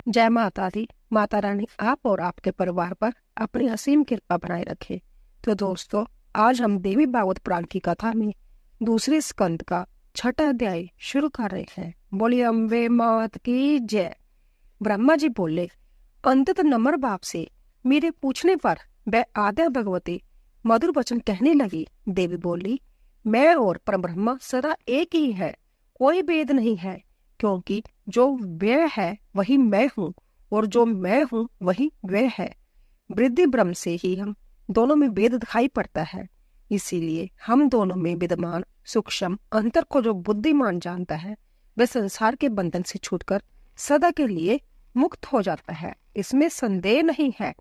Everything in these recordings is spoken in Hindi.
जय माता दी। माता रानी आप और आपके परिवार पर अपनी असीम कृपा बनाए रखे। तो दोस्तों, आज हम देवी भागवत पुराण की कथा में दूसरे स्कंद का छठा अध्याय शुरू कर रहे हैं। बोलिए अम्बे मात की जय। ब्रह्मा जी बोले, अंतत नम्र भाव से मेरे पूछने पर वह आद्या भगवती मधुर वचन कहने लगी। देवी बोली, मैं और परब्रह्म सदा एक ही है, कोई भेद नहीं है, क्योंकि जो वह है वही मैं हूँ और जो मैं हूँ वही वह है। वृद्धि ब्रह्म से ही हम दोनों में भेद दिखाई पड़ता है। इसीलिए हम दोनों में विद्यमान सूक्ष्म अंतर को जो बुद्धिमान जानता है, वह संसार के बंधन से छूटकर सदा के लिए मुक्त हो जाता है। इसमें संदेह नहीं है।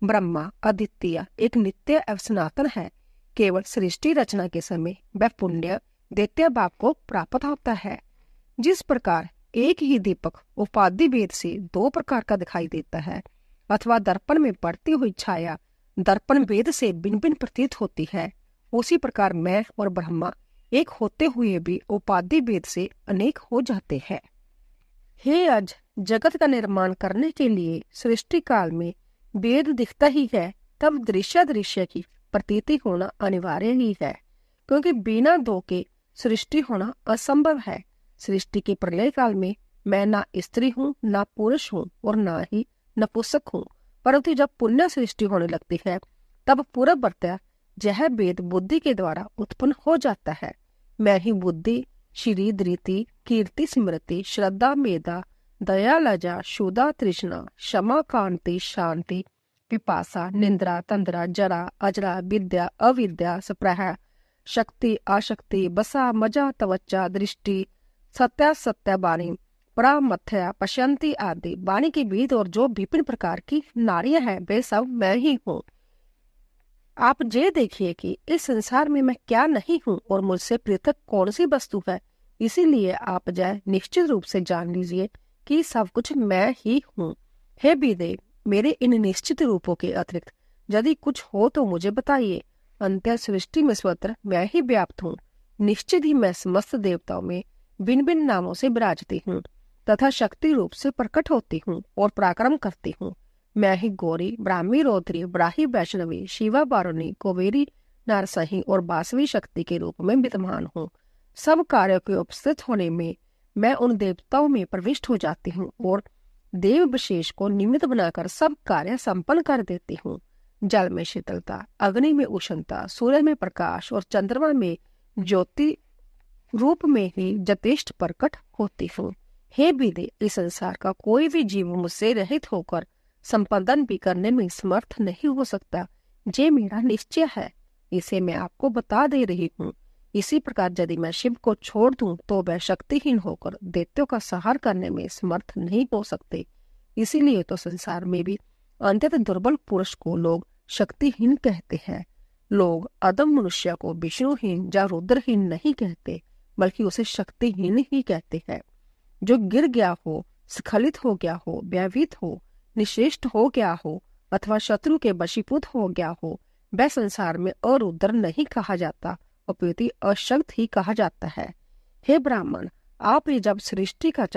ब्रह्मा अद्वितीय एक नित्य एवं सनातन है। केवल सृष्टि रचना के समय वह पुण्य दैत्य भाव को प्राप्त होता है। जिस प्रकार एक ही दीपक उपाधि भेद से दो प्रकार का दिखाई देता है, अथवा दर्पण में पड़ती हुई छाया दर्पण भेद से भिन्न भिन्न प्रतीत होती है, उसी प्रकार मैं और ब्रह्मा एक होते हुए भी उपाधि भेद से अनेक हो जाते हैं। हे अज, जगत का निर्माण करने के लिए सृष्टि काल में भेद दिखता ही है, तब दृश्य की प्रतीति होना अनिवार्य ही है, क्योंकि बिना दो के सृष्टि होना असंभव है। सृष्टि के प्रलय काल में मैं ना स्त्री हूँ, ना पुरुष हूँ और ना ही नपुंसक हूँ, परंतु जब पुण्य सृष्टि होने लगती है तब पूरा वर्त्या यह भेद बुद्धि के द्वारा उत्पन्न हो जाता है। मैं ही बुद्धि, श्री धृति, कीर्ति स्मृति, श्रद्धा मेधा, दया लजा, शुदा तृष्णा, क्षमा कांति, शांति, पिपासा, निंद्रा, तंद्रा, जरा, अजरा, विद्या, अविद्या, स्प्रह, शक्ति, आशक्ति, बसा, मजा, तवच्चा, दृष्टि, सत्या वाणी, परामथ्या, पश्यंती आदि वाणी के भेद और जो विभिन्न प्रकार की नारियां हैं, वे सब मैं ही हूँ। आप ये देखिए कि इस संसार में मैं क्या नहीं हूँ और मुझसे पृथक कौन सी वस्तु है। इसीलिए आप जय निश्चित रूप से जान लीजिए कि सब कुछ मैं ही हूँ। हे विदेव, मेरे इन निश्चित रूपों के अतिरिक्त यदि कुछ हो तो मुझे बताइए। अंत्य सृष्टि में स्वतंत्र मैं ही व्याप्त हूँ। निश्चित ही मैं समस्त देवताओं में भिन्न भिन्न नामों से विराजती हूँ तथा शक्ति रूप से प्रकट होती हूँ और पराक्रम करती हूँ। मैं ही गौरी, ब्राह्मी, रौद्री, ब्राही, वैष्णवी, शिवा, बारुणी, कुबेरी, नारसही और बासवी शक्ति के रूप में विद्यमान हूँ। सब कार्यों के उपस्थित होने में मैं उन देवताओं में प्रविष्ट हो जाती हूँ और देव विशेष को निमित्त बनाकर सब कार्य संपन्न कर देती हूँ। जल में शीतलता, अग्नि में उष्णता, सूर्य में प्रकाश और चंद्रमा में ज्योति रूप में ही यथेष्ट प्रकट होती हूँ। हे विदे, इस संसार का कोई भी जीव मुझसे रहित होकर संपादन भी करने में समर्थ नहीं हो सकता। ये मेरा निश्चय है, इसे मैं आपको बता दे रही हूँ। इसी प्रकार यदि मैं शिव को छोड़ दूं तो वह शक्तिहीन होकर दैत्यों का संहार करने में समर्थ नहीं हो सकते। इसीलिए तो संसार में भी अत्यंत दुर्बल पुरुष को लोग शक्तिहीन कहते हैं। लोग अदम मनुष्य को विष्णुहीन या रुद्रहीन नहीं कहते, बल्कि उसे शक्तिहीन ही कहते हैं। जो गिर गया हो, स्खलित हो गया हो, भयभीत हो, निश्रेष्ठ हो गया हो अथवा शत्रु के वशीभूत हो गया हो, वह संसार में अरुद्र नहीं कहा जाता, अपितु अशक्त ही कहा जाता है। हे ब्राह्मण, आप ये जब सृष्टि का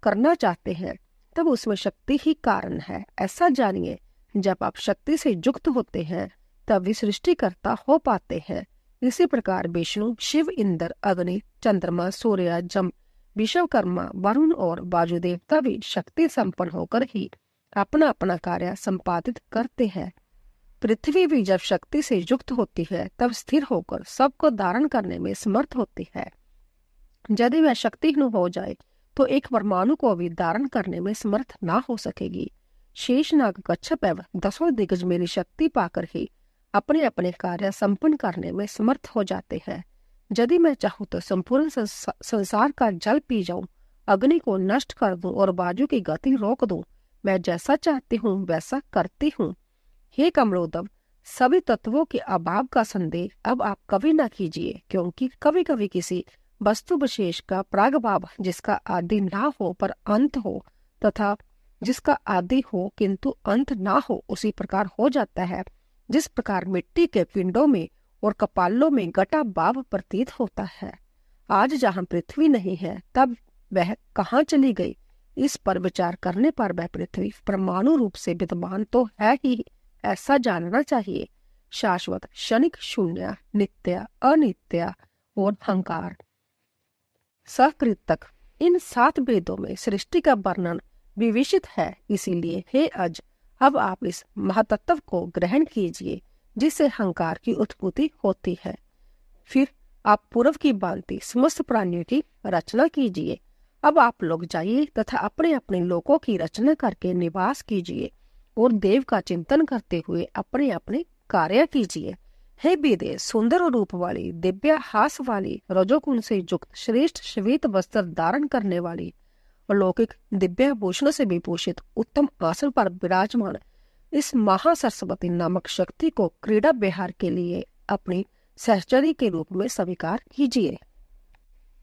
करना चाहते हैं तब उसमें शक्ति ही कारण है, ऐसा जानिए। जब आप शक्ति से युक्त होते हैं तब भी सृष्टिकर्ता हो पाते हैं। इसी प्रकार विष्णु, शिव, इंद्र, अग्नि, चंद्रमा, सूर्य, जम, विश्वकर्मा, वरुण और वायु देवता भी शक्ति संपन्न होकर ही अपना अपना कार्य संपादित करते हैं। पृथ्वी भी जब शक्ति से युक्त होती है तब स्थिर होकर सबको धारण करने में समर्थ होती है। यदि वह शक्तिहीन हो जाए तो एक परमाणु को भी धारण करने में समर्थ ना हो सकेगी। शेषनाग, कच्छप एवं दसों दिग्गज मेरी शक्ति पाकर ही अपने अपने कार्य संपन्न करने में समर्थ हो जाते हैं। यदि मैं चाहूँ तो संपूर्ण संसार का जल पी जाऊं, अग्नि को नष्ट कर दूं और वायु की गति रोक दूं। मैं जैसा चाहती हूँ वैसा करती हूँ। हे कमलोदम, सभी तत्वों के अभाव का संदेह अब आप कभी न कीजिए, क्योंकि कभी कभी किसी वस्तु विशेष का प्रागभाव जिसका आदि ना हो पर अंत हो, तथा जिसका आदि हो किंतु अंत ना हो, उसी प्रकार हो जाता है। जिस प्रकार मिट्टी के पिंडों में और कपालों में घटा भाव प्रतीत होता है। आज जहाँ पृथ्वी नहीं है तब वह कहाँ चली गई, इस पर विचार करने पर वह पृथ्वी परमाणु रूप से विद्यमान तो है ही, ऐसा जानना चाहिए। शाश्वत, क्षणिक, शून्य, नित्य, अनित्य और अहंकार, सकृतक, इन 7 वेदों में सृष्टि का वर्णन विवेचित है। इसीलिए हे अज, अब आप इस महातत्व को ग्रहण कीजिए जिससे अहंकार की उत्पत्ति होती है। फिर आप पूर्व की भांति समस्त प्राणियों की रचना कीजिए। अब आप लोग जाइए तथा अपने अपने लोकों की रचना करके निवास कीजिए और देव का चिंतन करते हुए अपने अपने कार्य कीजिए। हे विदे, सुंदर रूप वाली, दिव्य हास वाली, रजोगुण से युक्त, श्रेष्ठ श्वेत वस्त्र धारण करने वाली, अलौकिक दिव्य भूषण से विभूषित, उत्तम आसन पर विराजमान इस महासरस्वती नामक शक्ति को क्रीड़ा विहार के लिए अपनी सहचरी के रूप में स्वीकार कीजिए।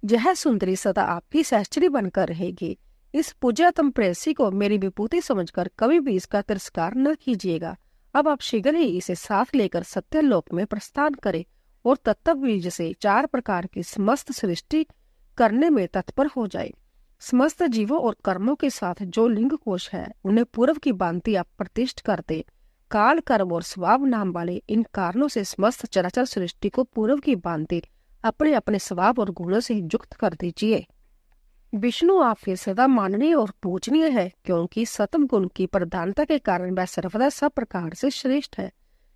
यह सुंदरी सदा आपकी सहचरी बनकर रहेगी। इस पूज्यतम प्रेयसी को मेरी विभूति समझकर कभी भी इसका तिरस्कार न कीजिएगा। अब आप शीघ्र ही इसे साथ लेकर सत्यलोक में प्रस्थान करें और तत्व बीज से 4 प्रकार की समस्त सृष्टि करने में तत्पर हो जाए। समस्त जीवों और कर्मों के साथ जो लिंग कोश है उन्हें पूर्व की भांति आप प्रतिष्ठित कर दे। काल, कर्म और स्वभाव नाम वाले इन कारणों से समस्त चराचर सृष्टि को पूर्व की भांति अपने अपने स्वभाव और गुणों से युक्त कर दीजिए। विष्णु आपके सदा माननीय और पूजनीय है, क्योंकि सतम गुण की प्रधानता के कारण वह सर्वदा सब प्रकार से श्रेष्ठ है।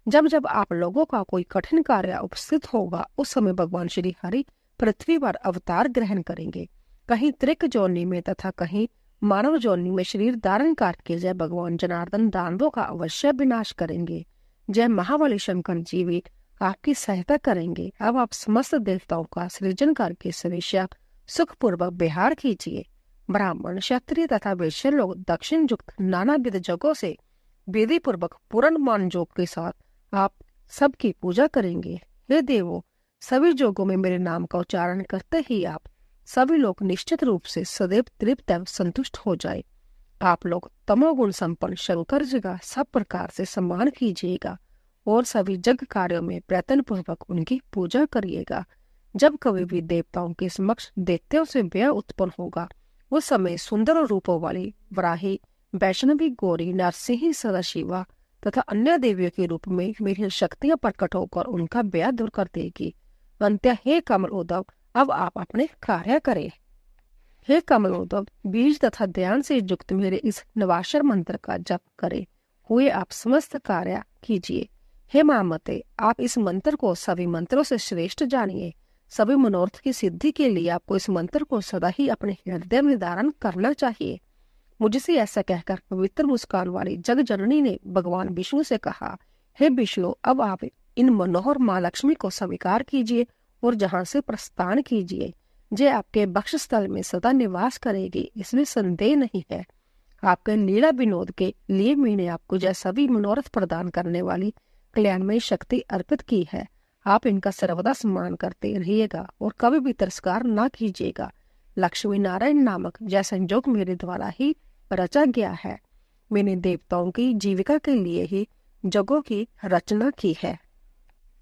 जब जब आप लोगों का कोई कठिन कार्य उपस्थित होगा, उस समय भगवान श्री हरि पृथ्वी पर अवतार ग्रहण करेंगे। कहीं त्रिक जोनि में तथा कहीं मानव जोनि में शरीर धारण करके जय भगवान जनार्दन दानवों का अवश्य विनाश करेंगे। जय महाबली शंकर जी भी आपकी सहायता करेंगे। अब आप समस्त देवताओं का सृजन करके सवेशा सुखपूर्वक विहार कीजिए। ब्राह्मण, क्षत्रिय तथा वैश्य लोग दक्षिण युक्त नानाविध जगहों से विधि पूर्वक पूर्ण मान जोग के साथ आप सबकी पूजा करेंगे। हे देवो, सभी जोगों में मेरे नाम का उच्चारण करते ही आप सभी लोग निश्चित रूप से सदैव तृप्त एवं संतुष्ट हो जाए। आप लोग तमोगुण संपन्न शंकर जी का सब प्रकार से सम्मान कीजिएगा और सभी जग कार्यों में प्रयत्न पूर्वक उनकी पूजा करिएगा। जब कभी भी देवताओं के समक्ष दैत्यों से व्यय उत्पन्न होगा, उस समय सुंदर रूपों वाली वराही, वैष्णवी, गौरी, नरसिंही, सदाशिवा तथा अन्य देवियों के रूप में मेरी शक्तियां प्रकट होकर उनका व्यय दूर कर देगी। अंत्य हे कमलोदव, अब आप अपने कार्य करें। हे कमलोदव, बीज तथा ध्यान से युक्त मेरे इस नवाक्षर मंत्र का जप करे हुए आप समस्त कार्य कीजिए। हे मामते, आप इस मंत्र को सभी मंत्रों से श्रेष्ठ जानिए। सभी मनोरथ की सिद्धि के लिए आपको इस मंत्र को सदा ही अपने हृदय में धारण करना चाहिए। मुझसे ऐसा कहकर पवित्र मुस्कान वाली जग जननी ने भगवान विष्णु से कहा, हे विष्णु, अब आप इन मनोहर माँ लक्ष्मी को स्वीकार कीजिए और जहाँ से प्रस्थान कीजिए। जे आपके बक्ष स्थल में सदा निवास करेगी, इसमें संदेह नहीं है। आपके लीला विनोद के लिए मैंने आपको जय सभी मनोरथ प्रदान करने वाली कल्याणमयी शक्ति अर्पित की है। आप इनका सर्वदा सम्मान करते रहिएगा और कभी भी तिरस्कार न कीजिएगा। लक्ष्मी नारायण नामक जय संजोग मेरे द्वारा ही रचा गया है। मैंने देवताओं की जीविका के लिए ही जगों की रचना की है।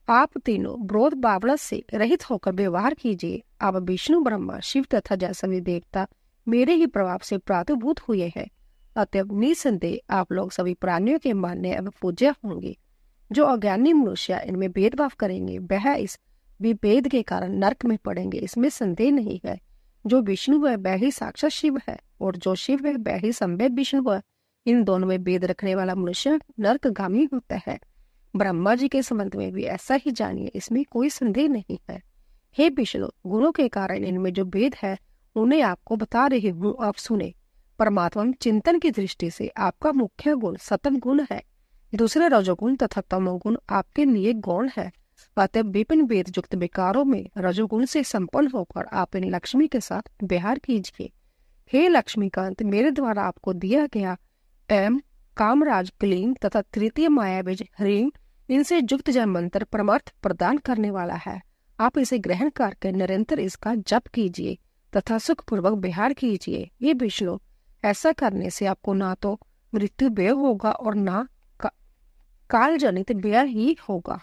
आप तीनों ब्रोध बावड़ा से रहित होकर व्यवहार कीजिए। आप विष्णु, ब्रह्मा, शिव तथा जय सभी देवता मेरे ही प्रभाव से प्रादुर्भूत हुए हैं। अतएव निसंदेह आप लोग सभी प्राणियों के मान्य एवं पूज्य होंगे। जो अज्ञानी मनुष्य इनमें भेदभाव करेंगे, वह इस विभेद के कारण नरक में पड़ेंगे, इसमें संदेह नहीं है। जो विष्णु है वह ही साक्षात शिव है, और जो शिव है वह ही संभव विष्णु है। इन दोनों में भेद रखने वाला मनुष्य नरकगामी होता है। ब्रह्मा जी के संबंध में भी ऐसा ही जानिए, इसमें कोई संदेह नहीं है। हे विष्णु, गुणों के कारण इनमें जो भेद है उन्हें आपको बता रही हूँ, आप सुने। परमात्मा चिंतन की दृष्टि से आपका मुख्य गुण सतम गुण है। दूसरे रजोगुण तथा तमोगुण आपके लिए गौण है। अतः विभिन्न भेद युक्त विकारों में रजोगुण से संपन्न होकर आप इन लक्ष्मी के साथ विहार कीजिए। हे लक्ष्मीकांत, मेरे द्वारा आपको दिया गया एम, कामराज, क्लीम तथा तृतीय मायाबीज ह्रीम, इनसे युक्त जय मंत्र परमार्थ प्रदान करने वाला है। आप इसे ग्रहण करके निरंतर इसका जप कीजिए तथा सुखपूर्वक विहार कीजिए। ये विष्णु, ऐसा करने से आपको ना तो मृत्यु व्यय होगा और ना काल जनित व्यय ही होगा।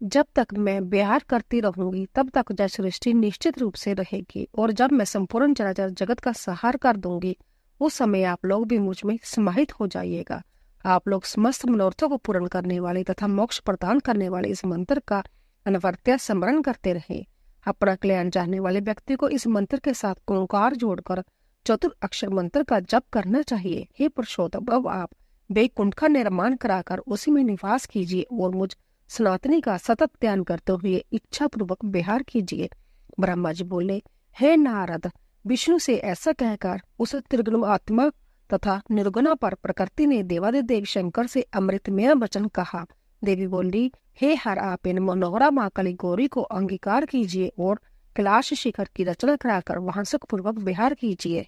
जब तक मैं विहार करती रहूंगी तब तक यह सृष्टि निश्चित रूप से रहेगी, और जब मैं संपूर्ण चराचर जगत का संहार कर दूंगी उस समय आप लोग भी मुझ में समाहित हो जाइएगा। आप लोग समस्त मनोरथों को पूर्ण करने वाले तथा मोक्ष प्रदान करने वाले इस मंत्र का अनवरत स्मरण करते रहे। अपना कल्याण चाहने वाले व्यक्ति को इस मंत्र के साथ ओंकार जोड़कर चतुर अक्षर मंत्र का जप करना चाहिए। हे पुरुषोत्तम, अब आप वैकुंठ का निर्माण कराकर उसी में निवास कीजिए और मुझ सनातनी का सतत ध्यान करते हुए इच्छा पूर्वक विहार कीजिए। ब्रह्मा जी बोले, हे नारद, विष्णु से ऐसा कहकर उस त्रिगुण आत्मा तथा निर्गुणा पर प्रकृति ने देवादिदेव शंकर से अमृतमय वचन कहा। देवी बोली, हे हर, आप इन मनोहरा माँ काली गौरी को अंगीकार कीजिए और कैलाश शिखर की रचना कराकर वहां सुखपूर्वक विहार कीजिए।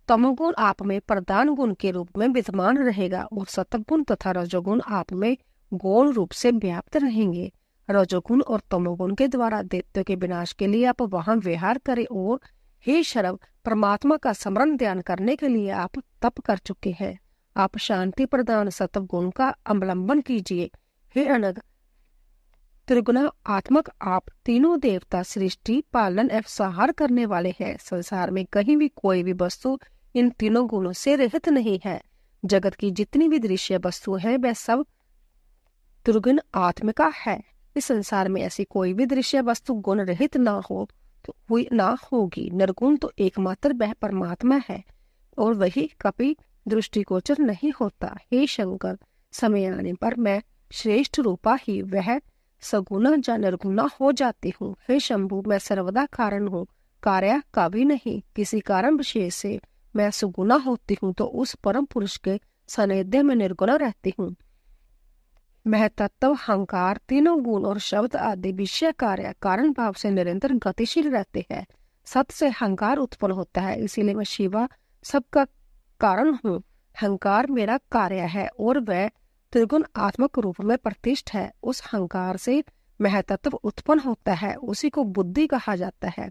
तमोगुण आप में प्रधान गुण के रूप में विद्यमान रहेगा और सतगुण तथा रजोगुण आप में गौण रूप से व्याप्त रहेंगे। रजोगुण और तमोगुण के द्वारा दैत्यों के विनाश के लिए आप वहां विहार करें, और हे शरव, परमात्मा का स्मरण ध्यान करने के लिए आप तप कर चुके हैं। आप शांति प्रदान सत्व गुण का अवलंबन कीजिए। हे अनग त्रिगुणात्मक, आप तीनों देवता सृष्टि, पालन एवं संहार करने वाले हैं। संसार में कहीं भी कोई भी वस्तु इन तीनों गुणों से रहित नहीं है। जगत की जितनी भी दृश्य वस्तु है वह सब त्रिगुण आत्मिका है। इस संसार में ऐसी कोई भी दृश्य वस्तु गुण रहित ना हो तो हुई ना होगी। निर्गुण तो एकमात्र वह परमात्मा है और वही कभी दृष्टिगोचर नहीं होता। हे शंकर, समय आने पर मैं श्रेष्ठ रूपा ही वह सगुना या निर्गुणा हो जाती हूँ। हे शंभु, मैं सर्वदा कारण हूँ, कार्य का भी नहीं। किसी कारण विशेष से मैं सुगुना होती हूँ तो उस परम पुरुष के सानिध्य में निर्गुणा रहती हूँ। मैं तत्व, अहंकार, तीनों गुण और शब्द आदि विषय कार्य कारण भाव से निरंतर गतिशील रहते हैं। सत से अहंकार उत्पन्न होता है, इसीलिए मैं शिवा सबका कारण हूँ। अहंकार मेरा कार्य है और वह त्रिगुण आत्मक रूप में प्रतिष्ठ है। उस अहंकार से महतत्व उत्पन्न होता है, उसी को बुद्धि कहा जाता है।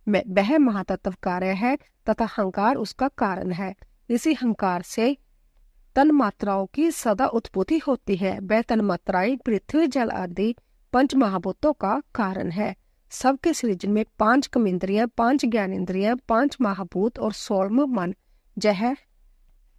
वह महातत्व कार्य है तथा अहंकार उसका कारण है। इसी अहंकार से तन मात्राओं की सदा उत्पत्ति होती है। वह तन मात्राएं पृथ्वी, जल आदि पंच महाभूतों का कारण है। सबके सृजन में 5 कर्मेंद्रियां, 5 ज्ञानेंद्रियां, 5 महाभूत और 16वां मन, यह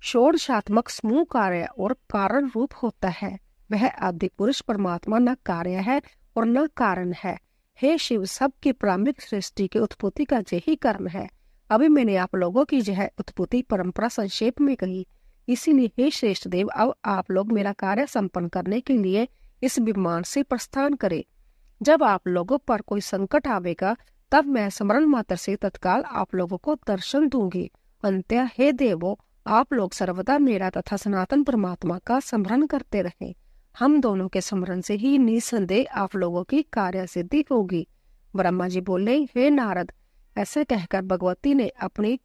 षोडशात्मक समूह कार्य और कारण रूप होता है। वह आदि पुरुष परमात्मा न कार्य है और न कारण है। हे शिव, सबकी प्रारंभिक सृष्टि के उत्पत्ति का यही कर्म है। अभी मैंने आप लोगों की यह उत्पत्ति परंपरा संक्षेप में कही, इसीलिए हे श्रेष्ठ देव, अब आप लोग मेरा कार्य संपन्न करने के लिए इस विमान से प्रस्थान करें। जब आप लोगों पर कोई संकट आवेगा तब मैं स्मरण मात्र से तत्काल आप लोगों को दर्शन दूंगी। अंत्य हे देवों, आप लोग सर्वदा मेरा तथा सनातन परमात्मा का स्मरण करते रहें। हम दोनों के स्मरण से ही निसंदेह आप लोगों की कार्य सिद्धि होगी। ब्रह्मा जी बोले, हे नारद, ऐसे कहकर भगवती ने अपनी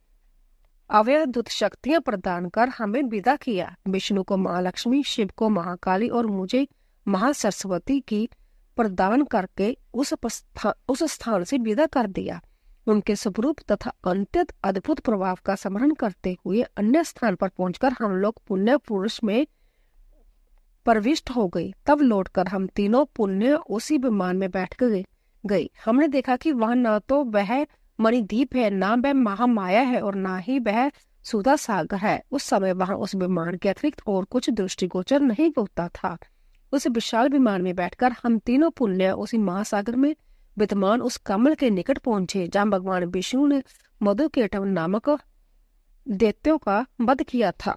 अव्यवद्भुत शक्तियां प्रदान कर हमें विदा किया। विष्णु को महालक्ष्मी, शिव को महाकाली और मुझे महासरस्वती की प्रदान करके उस स्थान से विदा कर दिया। उनके स्वरूप तथा अत्यंत अद्भुत प्रभाव का स्मरण करते हुए अन्य स्थान पर पहुंचकर हम लोग पुण्य पुरुष में प्रविष्ट हो गए। तब लौटकर हम तीनों पुण्य उसी विमान में बैठ गए। हमने देखा कि वहां न तो वह मणिद्वीप है, ना वह महामाया है और ना ही वह सुधा सागर है। उस समय वहां उस विमान के अतिरिक्त और कुछ दृष्टिगोचर नहीं होता था। उस विशाल विमान में बैठकर हम तीनों पुण्य उसी महासागर में विद्यमान उस कमल के निकट पहुंचे जहां भगवान विष्णु ने मधुकेटव नामक दैत्यों का वध किया था।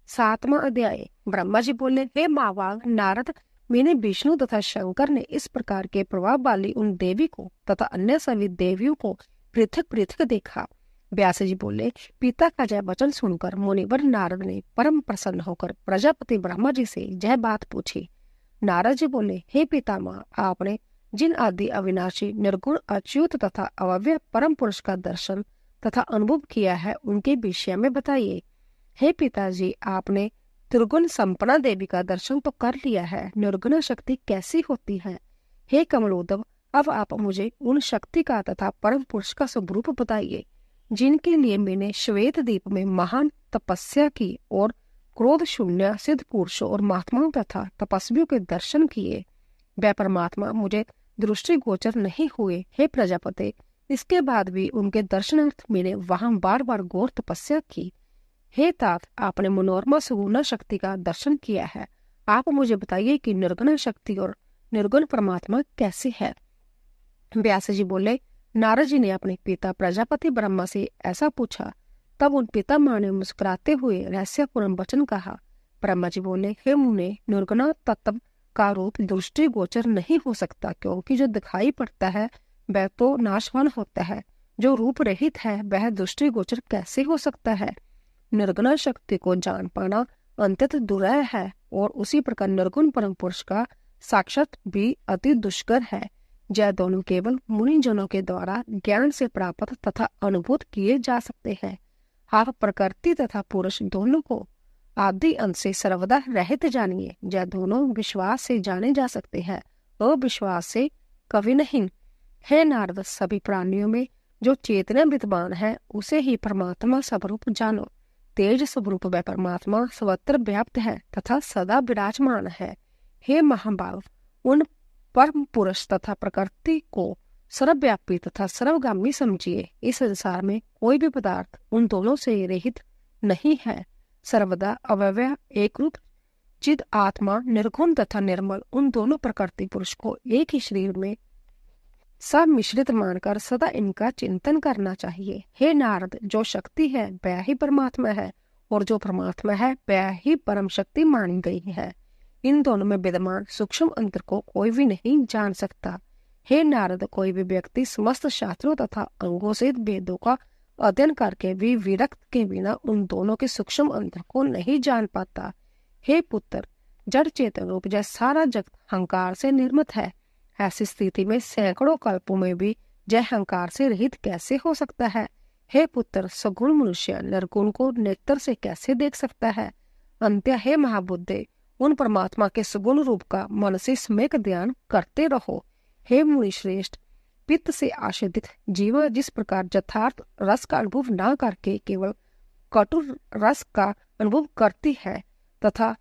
7वां अध्याय। ब्रह्मा जी बोले, हे महाभाग नारद, मैंने विष्णु तथा शंकर ने इस प्रकार के प्रभाव वाली उन देवी को तथा अन्य सभी देवियों को पृथक पृथक देखा। व्यास जी बोले, पिता का यह वचन सुनकर मुनिवर नारद ने परम प्रसन्न होकर प्रजापति ब्रह्मा जी से यह बात पूछी। नारद जी बोले, हे पितामह, आपने जिन आदि अविनाशी, निर्गुण, अच्युत तथा अव्यय परम पुरुष का दर्शन तथा अनुभव किया है उनके विषय में बताइए। हे पिताजी, आपने त्रिगुण संपन्ना देवी का दर्शन तो कर लिया है, निर्गुण शक्ति कैसी होती है? हे कमलोदव, अब आप मुझे उन शक्ति का तथा परम पुरुष का स्वरूप बताइए जिनके लिए मैंने श्वेत द्वीप में महान तपस्या की और क्रोध शून्य सिद्ध पुरुषों और महात्माओं तथा तपस्वियों के दर्शन किए। वह परमात्मा मुझे दृष्टिगोचर नहीं हुए। हे प्रजापति, इसके बाद भी उनके दर्शनार्थ मैंने वहां बार बार घोर तपस्या की। हे तात, आपने मनोरमा सगुणा शक्ति का दर्शन किया है। आप मुझे बताइए कि निर्गुण शक्ति और निर्गुण परमात्मा कैसे है। व्यास जी बोले, नारद जी ने अपने पिता प्रजापति ब्रह्मा से ऐसा पूछा। तब उन पितामह ने मुस्कुराते हुए रहस्यपूर्ण वचन कहा। ब्रह्मा जी बोले, हे मुने, निर्गुण तत्व का रूप दृष्टि गोचर नहीं हो सकता, क्योंकि जो दिखाई पड़ता है वह तो नाशवान होता है। जो रूप रहित है वह दृष्टि गोचर कैसे हो सकता है। निर्गुण शक्ति को जान पाना अंततः दुर्लभ है, और उसी प्रकार निर्गुण परम पुरुष का साक्षात भी अति दुष्कर है। यह दोनों केवल मुनि जनों के द्वारा ज्ञान से प्राप्त तथा अनुभूत किए जा सकते हैं। आप प्रकृति तथा पुरुष दोनों को आदि अंत से सर्वदा रहित जानिए। यह दोनों विश्वास से जाने जा सकते हैं, अविश्वास से कभी नहीं। हे नारद, सभी प्राणियों में जो चेतना विद्यमान है उसे ही परमात्मा स्वरूप जानो। तेज स्वरूप वह परमात्मा सर्वत्र व्याप्त है तथा सदा विराजमान है। हे महाभाव, उन परम पुरुष तथा प्रकृति को सर्वव्यापी तथा सर्वगामी समझिए। इस संसार में कोई भी पदार्थ उन दोनों से रहित नहीं है। सर्वदा अव्यय एक रूप चिद आत्मा निर्गुण तथा निर्मल उन दोनों प्रकृति पुरुष को एक ही शरीर में सब मिश्रित मानकर सदा इनका चिंतन करना चाहिए। हे नारद, जो शक्ति है वह ही परमात्मा है, और जो परमात्मा है वह ही परम शक्ति मानी गई है। इन दोनों में विद्यमान सूक्ष्म अंतर को कोई भी नहीं जान सकता। हे नारद, कोई भी व्यक्ति समस्त शास्त्रों तथा अंगों से वेदों का अध्ययन करके भी विरक्त के बिना उन दोनों के सूक्ष्म अंतर को नहीं जान पाता। हे पुत्र, जड़ चेतन रूप जय सारा जगत अहंकार से निर्मित है। ऐसी स्थिति में सैकड़ों कल्पों में भी जय अहंकार से रहित कैसे हो सकता है। हे पुत्र, सगुण मनुष्य निर्गुण को नेत्र से कैसे देख सकता है। अंत्य हे महाबुद्धे, उन परमात्मा के सगुण रूप का मन से सम्यक ध्यान करते रहो। हे मुनि श्रेष्ठ, पित्त से आश्रित जीव जिस प्रकार यथार्थ रस का अनुभव न करके केवल कटु रस का अनुभव करती है, तथा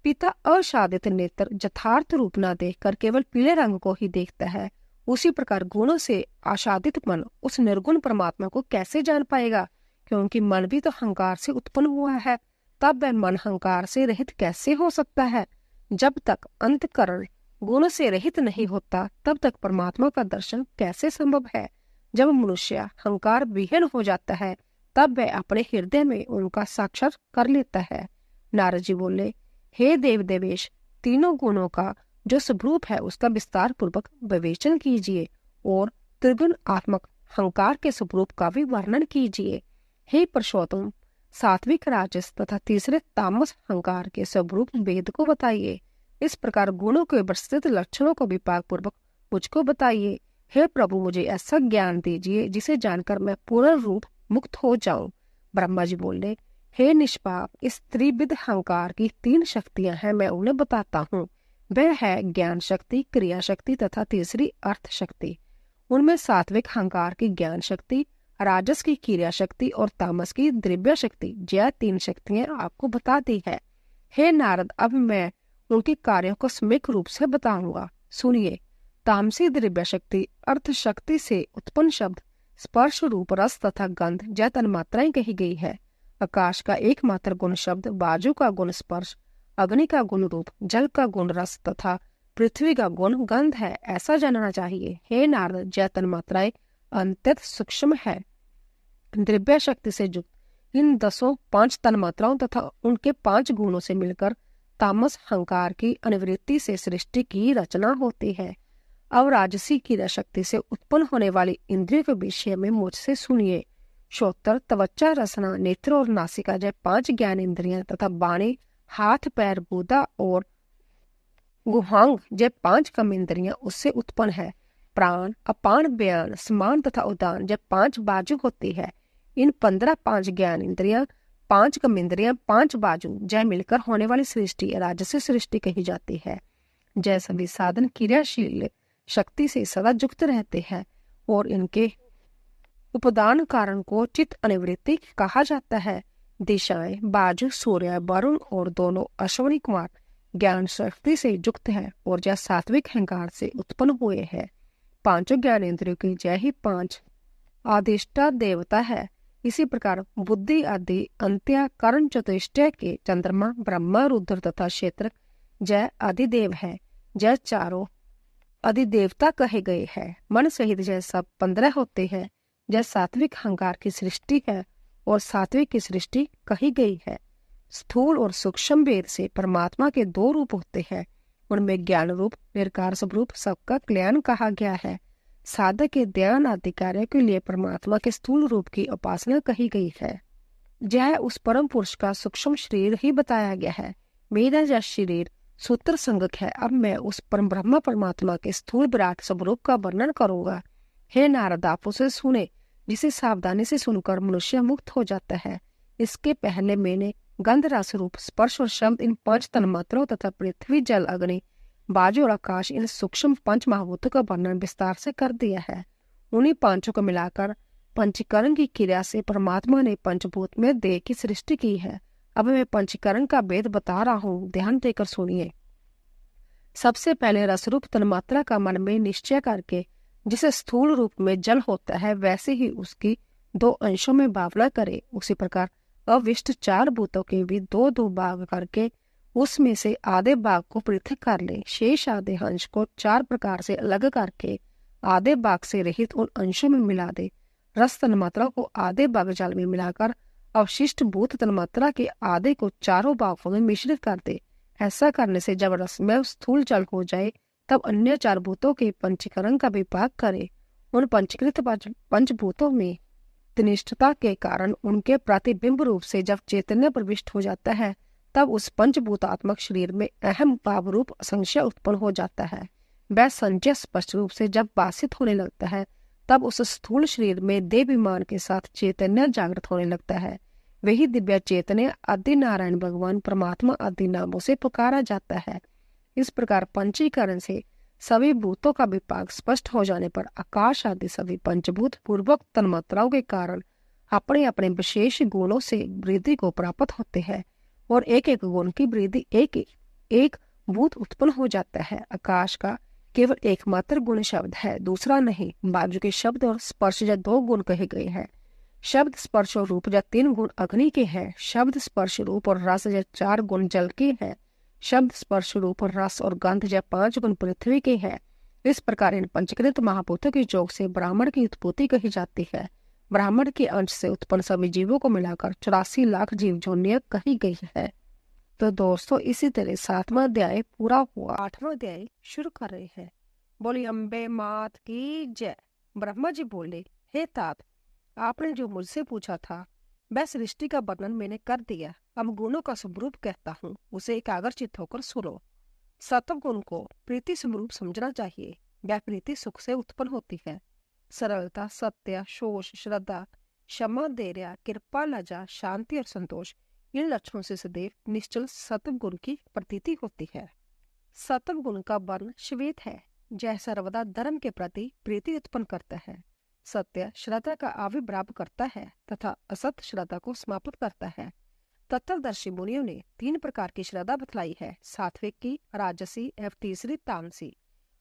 पिता असाधित नेत्र यथार्थ रूप न देखकर केवल पीले रंग को ही देखता है, उसी प्रकार गुणों से आसादित मन उस निर्गुण परमात्मा को कैसे जान पाएगा। क्योंकि मन भी तो अहंकार से उत्पन्न हुआ है, तब वह मन अहंकार से रहित कैसे हो सकता है। जब तक अंतःकरण गुण से रहित नहीं होता तब तक परमात्मा का दर्शन कैसे संभव है। जब मनुष्य अहंकार विहीन हो जाता है तब वह अपने हृदय में उनका साक्षात कर लेता है। नारद जी बोले, हे देव देवेश, तीनों गुणों का जो स्वरूप है उसका विस्तार पूर्वक विवेचन कीजिए और त्रिगुण आत्मक अहंकार के स्वरूप का भी वर्णन कीजिए। हे पुरुषोत्तम, सात्विक राजस तथा तीसरे तामस अहंकार के स्वरूप वेद को बताइए। इस प्रकार गुणों के विस्तृत लक्षणों को विपाक पूर्वक मुझको बताइए। हे प्रभु, मुझे ऐसा ज्ञान दीजिए जिसे जानकर मैं पूर्ण रूप मुक्त हो जाऊं। ब्रह्मा जी बोले, हे निष्पाप, इस त्रिविध अहंकार की 3 शक्तियां हैं, मैं उन्हें बताता हूँ। वह है ज्ञान शक्ति, क्रिया शक्ति तथा तीसरी अर्थ शक्ति। उनमें सात्विक अहंकार की ज्ञान शक्ति, राजस की क्रिया शक्ति और तामस की द्रव्य शक्ति, यह 3 शक्तियां आपको बता दी है। हे नारद, अब मैं उनके कार्यों को सम्यक रूप से बताऊंगा, सुनिए। तामसी द्रव्य शक्ति अर्थ शक्ति से उत्पन्न शब्द स्पर्श रूप रस तथा गंध जय तन्मात्राएं कही गई है। आकाश का एकमात्र गुण शब्द, वायु का गुण स्पर्श, अग्नि का गुण रूप, जल का गुण रस तथा पृथ्वी का गुण गंध है, ऐसा जानना चाहिए। हे नारद, जय तन्मात्राएं अत्यंत सूक्ष्म है। द्रव्य शक्ति से युक्त इन 5 तन्मात्राओं तथा उनके 5 गुणों से मिलकर तामस अहंकार की अनुवृत्ति से सृष्टि की रचना होती है। अब राजसी क्रिया शक्ति से उत्पन्न होने वाली इंद्रियों के विषय में मुझसे सुनिए। श्रोत्र, त्वचा, रसना, नेत्र और नासिका जय 5 ज्ञान इंद्रियां तथा वाणी, हाथ, पैर, गुदा और गुहांग जय 5 कर्म इंद्रियां उससे उत्पन्न है। प्राण, अपान, व्यान, समान तथा उदान जब 5 बाजू होती है। इन 15 5 ज्ञान इंद्रियां, 5 कर्म इंद्रियां, 5 बाजू जय मिलकर होने वाली सृष्टि राजसी सृष्टि कही जाती है। जय सभी साधन क्रियाशील शक्ति से सदा युक्त रहते हैं और इनके उपादान कारण को चित्त अनिवृत्ति कहा जाता है। दिशाएं, बाजू, सूर्य, वरुण और दोनों अश्वनी कुमार ज्ञान शक्ति से युक्त है और यह सात्विक अहंकार से उत्पन्न हुए है। पांचों ज्ञानेंद्रियों की जय ही पांच आदिष्टा देवता है। इसी प्रकार बुद्धि आदि अंत्य कर्ण चतुष्टय के चंद्रमा ब्रह्मा रुद्र तथा क्षेत्र जय आदिदेव है। जय चारों अधिदेवता कहे गए हैं। मन सहित जय सब 15 होते हैं। जय सात्विक अहंकार की सृष्टि है और सात्विक की सृष्टि कही गई है। स्थूल और सूक्ष्म भेद से परमात्मा के 2 रूप होते हैं। उनमें ज्ञान रूप निराकार स्वरूप सबका कल्याण कहा गया है। साधक के ध्यान आदि कार्य के लिए परमात्मा के स्थूल रूप की उपासना कही गई है। यह उस परम पुरुष का सूक्ष्म शरीर ही बताया गया है। मेरा यह शरीर सूत्र संगक है। अब मैं उस परम ब्रह्म परमात्मा के स्थूल विराट स्वरूप का वर्णन करूंगा। हे नारद, आप उसे सुने, जिसे सावधानी से सुनकर मनुष्य मुक्त हो जाता है। इसके पहले मैंने गंध रस रूप स्पर्श और शब्द इन 5 तन्मात्राओं तथा पृथ्वी जल अग्नि वायु और आकाश इन सूक्ष्म 5 महाभूतों का वर्णन विस्तार से कर दिया है। उन्हीं पांचों को मिलाकर पंचीकरण की क्रिया से परमात्मा ने पंचभूत में देह की सृष्टि की है। अब मैं पंचीकरण का भेद बता रहा हूँ, ध्यान देकर सुनिए। सबसे पहले रसरूप तन्मात्रा का मन में निश्चय करके जिसे स्थूल रूप में जल होता है वैसे ही उसकी 2 अंशों में भावना करे। उसी प्रकार अविष्ट 4 भूतों के भी 2-2 भाग करके उसमें से आधे भाग को पृथक कर ले। शेष आधे अंश को 4 प्रकार से अलग करके आधे भाग से रहित उन अंशों में मिला दे। रस तन्मात्रा को आधे भाग जल में मिलाकर अवशिष्ट भूत तन्मात्रा के आधे को 4 भागों में मिश्रित कर दे। ऐसा करने से जब रसमय स्थूल जल हो जाए तब अन्य 4 भूतों के पंचीकरण का विभाग करे। उन पंचीकृत पंचभूतों में तनिष्ठता के कारण उनके प्रतिबिंब रूप से जब चैतन्य प्रविष्ट हो जाता है तब उस पंचभूतात्मक शरीर में अहम भाव रूप संशय उत्पन्न हो जाता है। वह संशय स्पष्ट रूप से जब बासित होने लगता है तब उस स्थूल शरीर में देवाभिमान के साथ चैतन्य जागृत होने लगता है। वही दिव्य चैतन्य आदि नारायण भगवान परमात्मा आदि नामों से पुकारा जाता है। इस प्रकार पंचीकरण से सभी भूतों का विभाग स्पष्ट हो जाने पर आकाश आदि सभी पंचभूत पूर्वक तन्मात्राओं के कारण अपने अपने विशेष गुणों से वृद्धि को प्राप्त होते हैं और एक एक गुण की वृद्धि एक भूत उत्पन्न हो जाता है। आकाश का केवल एकमात्र गुण शब्द है, दूसरा नहीं। वायु के शब्द और स्पर्श या 2 गुण कहे गए हैं। शब्द स्पर्श और रूप या 3 गुण अग्नि के हैं। शब्द स्पर्श रूप और रस या 4 गुण जल के हैं। शब्द स्पर्श रूप और रस और गंध या 5 गुण पृथ्वी के हैं। इस प्रकार इन पंचकृत महाभूतों के योग से ब्राह्मण की उत्पत्ति कही जाती है। ब्राह्मण के अंश से उत्पन्न सभी जीवों को मिलाकर 84 लाख जीव जोनियां कही गई है। तो दोस्तों, इसी तरह 7वां अध्याय पूरा हुआ। 8वां अध्याय शुरू कर रहे हैं। बोली अम्बे मात की जय। ब्रह्मा जी बोले, हे तात, आपने जो मुझसे पूछा था वह सृष्टि का वर्णन मैंने कर दिया। अब गुणों का स्वरूप कहता हूँ, उसे एकाग्रचित्त होकर सुनो। सत्व गुण को प्रीति स्वरूप समझना चाहिए। वह प्रीति सुख से उत्पन्न होती है। सरलता, सत्य, शोष, श्रद्धा, क्षमा, धैर्य, कृपा, लज्जा, शांति और संतोष, इन लक्षणों से सदैव निश्चल सत्व गुण की प्रतीति होती है। सत्व गुण का वर्ण श्वेत है। यह सर्वदा धर्म के प्रति प्रीति उत्पन्न करता है। सत्य श्रद्धा का आविर्भाव करता है तथा असत्य श्रद्धा को समाप्त करता है। तत्वदर्शी मुनियों ने 3 प्रकार की श्रद्धा बतलाई है, सात्विक की, राजसी एवं तीसरी तामसी।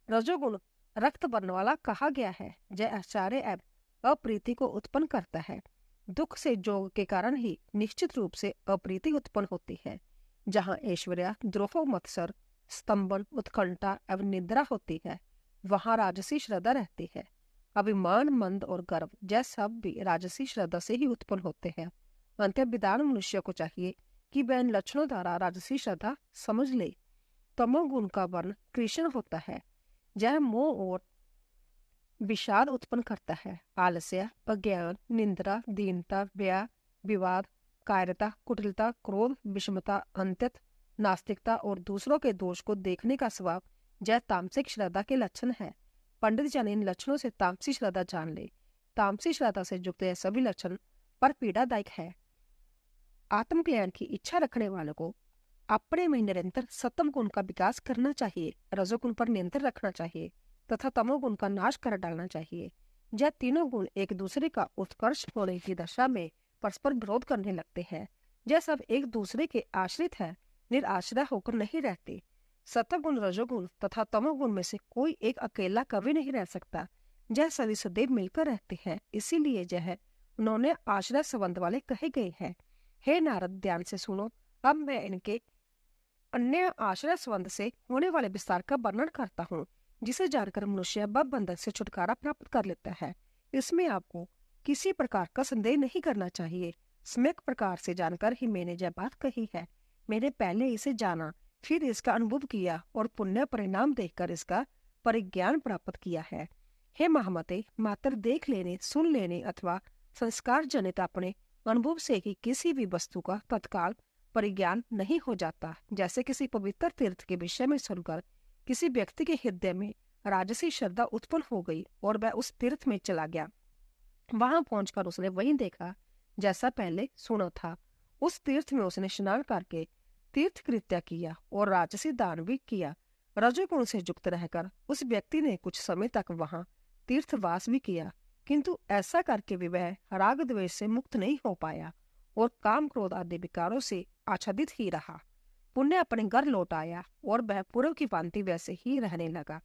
रजोगुण रक्त वर्ण वाला कहा गया है। यह आश्चर्य एवं अप्रीति को उत्पन्न करता है। दुख से जोग के कारण ही निश्चित रूप से अप्रीति उत्पन्न होती है। जहाँ ऐश्वर्य, द्रोह, मत्सर, स्तंभन, उत्कंठा एवं निद्रा होती है वहाँ राजसी श्रद्धा रहती है। अभिमान, मंद और गर्व यह सब भी राजसी श्रद्धा से ही उत्पन्न होते हैं। अंत्य विद्वान मनुष्य को चाहिए कि वह इन लक्षणों द्वारा राजसी श्रद्धा समझ ले। तमोगुण का वर्ण कृष्ण होता है। यह मोह और विषाद उत्पन्न करता है। आलस्य, अज्ञान, निंद्रा, दीनता, व्यय, विवाद, कायरता, कुटिलता, क्रोध, विषमता, अंत्यत, नास्तिकता और दूसरों के दोष को देखने का स्वभाव यह तामसिक श्रद्धा के लक्षण है। पंडित जन इन लक्षणों से तामसी श्रद्धा जान ले। तामसी श्रद्धा से युक्त यह सभी लक्षण पर पीड़ादायक है। आत्मकल्याण की इच्छा रखने वालों को अपने में निरंतर सत्व गुण का विकास करना चाहिए, रजोगुण पर नियंत्रण रखना चाहिए तथा तमोगुण का नाश कर डालना चाहिए। यह तीनों गुण एक दूसरे का उत्कर्ष होने की दशा में परस्पर विरोध करने लगते हैं। यह सब एक दूसरे के आश्रित है। निराश्रय होकर नहीं रहते। सत्वगुण, रजोगुण तथा तमोगुण में से कोई एक अकेला कभी नहीं रह सकता। यह सभी सदैव मिलकर रहते हैं, इसीलिए यह उन्होंने आश्रय संबंध वाले कहे गए हैं। हे नारद, ध्यान से सुनो। अब मैं इनके अन्य आश्रय संबंध से होने वाले विस्तार का वर्णन करता हूँ, जिसे जानकर मनुष्य भव बंधन से छुटकारा प्राप्त कर लेता है। इसमें आपको किसी प्रकार का संदेह नहीं करना चाहिए। सम्यक प्रकार से जानकर ही मैंने यह बात कही है। मैंने पहले इसे जाना, फिर इसका अनुभव किया और पुण्य परिणाम देखकर इसका परिज्ञान प्राप्त किया है। हे महामते, मात्र देख लेने, सुन लेने अथवा संस्कार जनित अपने अनुभव से ही किसी भी वस्तु का तत्काल परिज्ञान नहीं हो जाता। जैसे किसी पवित्र तीर्थ के विषय में सुनकर किसी व्यक्ति के हृदय में राजसी श्रद्धा उत्पन्न हो गई और वह उस तीर्थ में चला गया। वहां पहुंचकर उसने वही देखा जैसा पहले सुना था। उस तीर्थ में उसने स्नान करके तीर्थ कृत्य किया और राजसी दान भी किया। रजोगुण से युक्त रहकर उस व्यक्ति ने कुछ समय तक वहां तीर्थवास भी किया, किंतु ऐसा करके भी वह राग द्वेष से मुक्त नहीं हो पाया और काम क्रोध आदि विकारों से आच्छादित ही रहा। पुण्य अपने घर लौट आया और वह पूर्व की भांति वैसे ही रहने लगा।